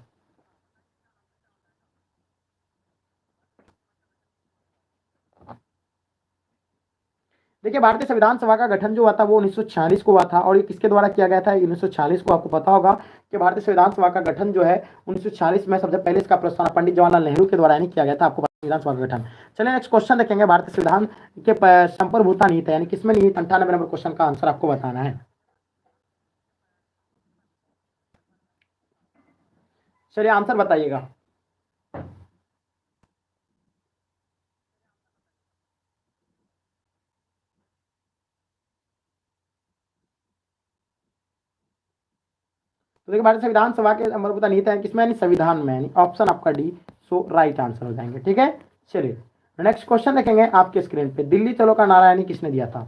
देखिए भारतीय संविधान सभा का गठन जो हुआ था वो 1946 को हुआ था, और ये किसके द्वारा किया गया था, 1946 को आपको पता होगा कि भारतीय संविधान सभा का गठन जो है 1946 में सबसे पहले इसका प्रस्तावना पंडित जवाहरलाल नेहरू के द्वारा नहीं किया गया था, आपको संविधान सभा का गठन। चलिए नेक्स्ट क्वेश्चन देखेंगे, भारतीय संविधान के संप्रभुता नीति यानी किसमें निहित, 98 नंबर क्वेश्चन का आंसर आपको बताना है। चलिए आंसर बताइएगा। तो देखिए भारतीय संविधान सभा के संप्रभुता नीति है किसमें, यानी संविधान में, यानी ऑप्शन आपका डी सो राइट आंसर हो जाएंगे, ठीक है। चलिए नेक्स्ट क्वेश्चन देखेंगे आपके स्क्रीन पे, दिल्ली चलो का नारा यानी किसने दिया था,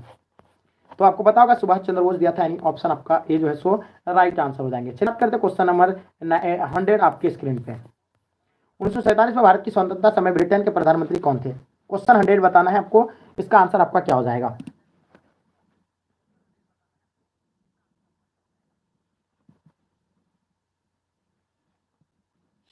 तो आपको पता होगा सुभाष चंद्र बोस दिया था, यानी ऑप्शन आपका ए जो है सो राइट आंसर हो जाएंगे। चलिए करते क्वेश्चन नंबर 100 आपके स्क्रीन पे, 1947 में भारत की स्वतंत्रता समय ब्रिटेन के प्रधानमंत्री कौन थे, क्वेश्चन 100 बताना है आपको, इसका आंसर आपका क्या हो जाएगा।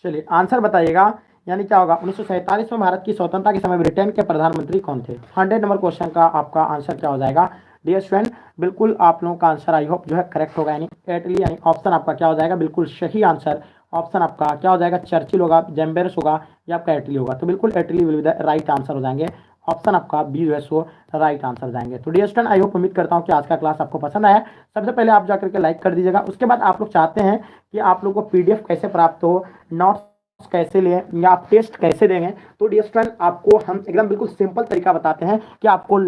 चलिए आंसर बताइएगा, यानी क्या होगा, 1947 में भारत की स्वतंत्रता के समय ब्रिटेन के प्रधानमंत्री कौन थे। 100 नंबर क्वेश्चन का आपका आंसर क्या हो जाएगा डियर स्टूडेंट, बिल्कुल आप लोगों का आंसर आई होप जो है करेक्ट होगा, यानी एटली, यानी ऑप्शन आपका क्या हो जाएगा, बिल्कुल सही आंसर, ऑप्शन आपका क्या हो जाएगा, चर्चिल होगा, जेम्बेरस होगा या आपका एटली होगा, तो बिल्कुल Attlee will be the right answer हो जाएंगे, ऑप्शन आपका बी जो है सो राइट आंसर हो जाएंगे। तो डियर स्टूडेंट आई होप उम्मीद करता हूँ कि आज का क्लास आपको पसंद आया। सबसे पहले आप जाकर के लाइक कर दीजिएगा, उसके बाद आप लोग चाहते हैं कि आप लोग को पीडीएफ कैसे प्राप्त हो, नोट्स कैसे लें या आप टेस्ट कैसे देंगे, तो डियर स्टूडेंट आपको हम एकदम बिल्कुल सिंपल तरीका बताते हैं कि आपको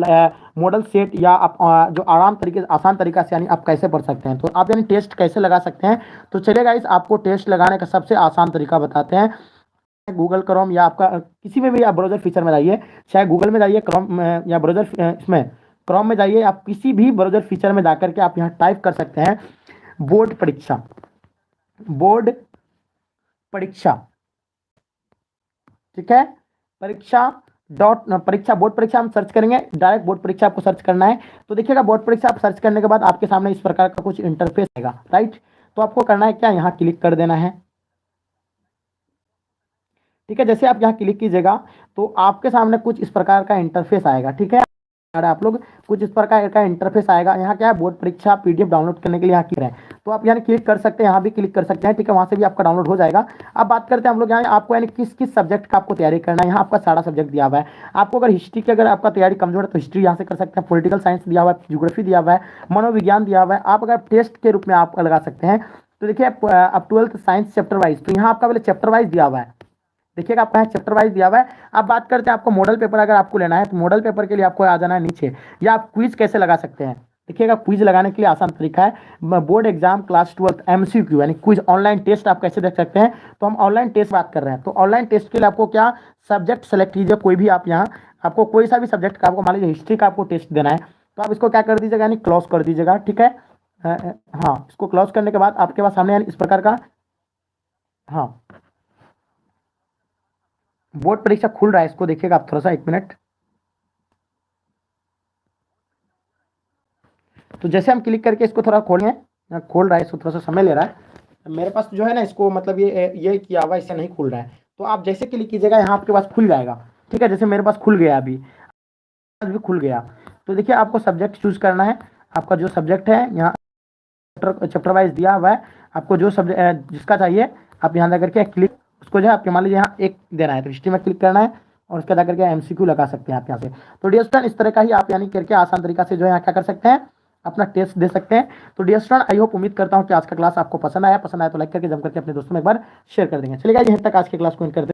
मॉडल सेट या आप जो आराम तरीके आसान तरीका से यानी आप कैसे पढ़ सकते हैं, तो आप यानी टेस्ट कैसे लगा सकते हैं। तो चलिए गाइस आपको टेस्ट लगाने का सबसे आसान तरीका बताते हैं, गूगल क्रोम या आपका किसी में भी आप ब्राउजर फीचर में जाइए, चाहे गूगल में जाइए क्रोम या ब्राउजर इसमें क्रोम में जाइए, आप किसी भी ब्राउजर फीचर में जाकर के आप यहाँ टाइप कर सकते हैं बोर्ड परीक्षा, बोर्ड परीक्षा, ठीक है, परीक्षा परीक्षा बोर्ड परीक्षा हम सर्च करेंगे, डायरेक्ट बोर्ड परीक्षा आपको सर्च करना है। तो देखिएगा बोर्ड परीक्षा आप सर्च करने के बाद आपके सामने इस प्रकार का कुछ इंटरफेस आएगा, राइट, तो आपको करना है क्या, यहाँ क्लिक कर देना है, ठीक है। जैसे आप यहाँ क्लिक कीजिएगा तो आपके सामने कुछ इस प्रकार का इंटरफेस आएगा। ठीक है, अगर आप लोग कुछ इस प्रकार का इंटरफेस आएगा। यहाँ क्या है, बोर्ड परीक्षा पीडीएफ डाउनलोड करने के लिए यहाँ क्लिक है, तो आप यहाँ क्लिक कर सकते हैं, यहाँ भी क्लिक कर सकते हैं। ठीक है, वहाँ से भी आपका डाउनलोड हो जाएगा। अब बात करते हैं हम लोग यहाँ आपको यानी किस किस सब्जेक्ट का आपको तैयारी करना है। यहाँ आपका सारा सब्जेक्ट दिया हुआ है। आपको अगर हिस्ट्री की अगर आपका तैयारी कमजोर है तो हिस्ट्री यहाँ से कर सकते हैं। पॉलिटिकल साइंस दिया हुआ है, ज्योग्राफी दिया हुआ है, मनोविज्ञान दिया हुआ है। आप अगर टेस्ट के रूप में आप लगा सकते हैं तो देखिए अब 12th साइंस चैप्टर वाइज, तो यहाँ आपका पहले चैप्टर वाइज दिया हुआ है। देखिएगा आपका यहाँ चैप्टर वाइज दिया हुआ है। अब बात करते हैं आपको मॉडल पेपर अगर आपको लेना है तो मॉडल पेपर के लिए आपको आ जाना है नीचे, या आप क्विज कैसे लगा सकते हैं। देखिएगा क्विज लगाने के लिए आसान तरीका है, बोर्ड एग्जाम क्लास 12 एमसीक्यू यानी क्विज ऑनलाइन टेस्ट आप कैसे देख सकते हैं। तो हम ऑनलाइन टेस्ट बात कर रहे हैं, तो ऑनलाइन टेस्ट के लिए आपको क्या सब्जेक्ट सेलेक्ट कीजिए, कोई भी आप यहाँ आपको कोई सा भी सब्जेक्ट का आपको मान लीजिए हिस्ट्री का आपको टेस्ट देना है, तो आप इसको क्या कर दीजिएगा यानी क्लोज कर दीजिएगा। ठीक है, हाँ, इसको क्लोज करने के बाद आपके पास सामने यानी इस प्रकार का, हाँ, बोर्ड परीक्षा खुल रहा है। इसको देखिएगा आप थोड़ा सा, 1 मिनट। तो जैसे हम क्लिक करके इसको थोड़ा खोलें, खोल रहा है, इसको थोड़ा सा समय ले रहा है। मेरे पास जो है ना इसको मतलब ये किया हुआ, इससे नहीं खुल रहा है। तो आप जैसे क्लिक कीजिएगा यहाँ आपके पास खुल जाएगा। ठीक है, जैसे मेरे पास खुल गया अभी, आज भी खुल गया। तो देखिए आपको सब्जेक्ट चूज करना है। आपका जो सब्जेक्ट है यहाँ चैप्टर वाइज दिया हुआ है, आपको जो सब्जेक्ट जिसका चाहिए आप यहाँ जाकर के क्लिक, उसको जो है आपके मान लीजिए यहाँ एक देना है तो हिस्ट्री में क्लिक करना है और उसके जाकर के एमसीक्यू लगा सकते हैं आप यहाँ से। तो डियर स्टूडेंट इस तरह का ही आप यानी करके आसान तरीका से जो है यहाँ क्या कर सकते हैं, अपना टेस्ट दे सकते हैं। तो डियर स्टूडेंट आई होप, उम्मीद करता हूँ कि आज का क्लास आपको पसंद आया तो लाइक करके जम करके अपने दोस्तों में एक बार शेयर कर देंगे। चलिए गाइस, यहीं तक आज की क्लास को एंड करते हैं।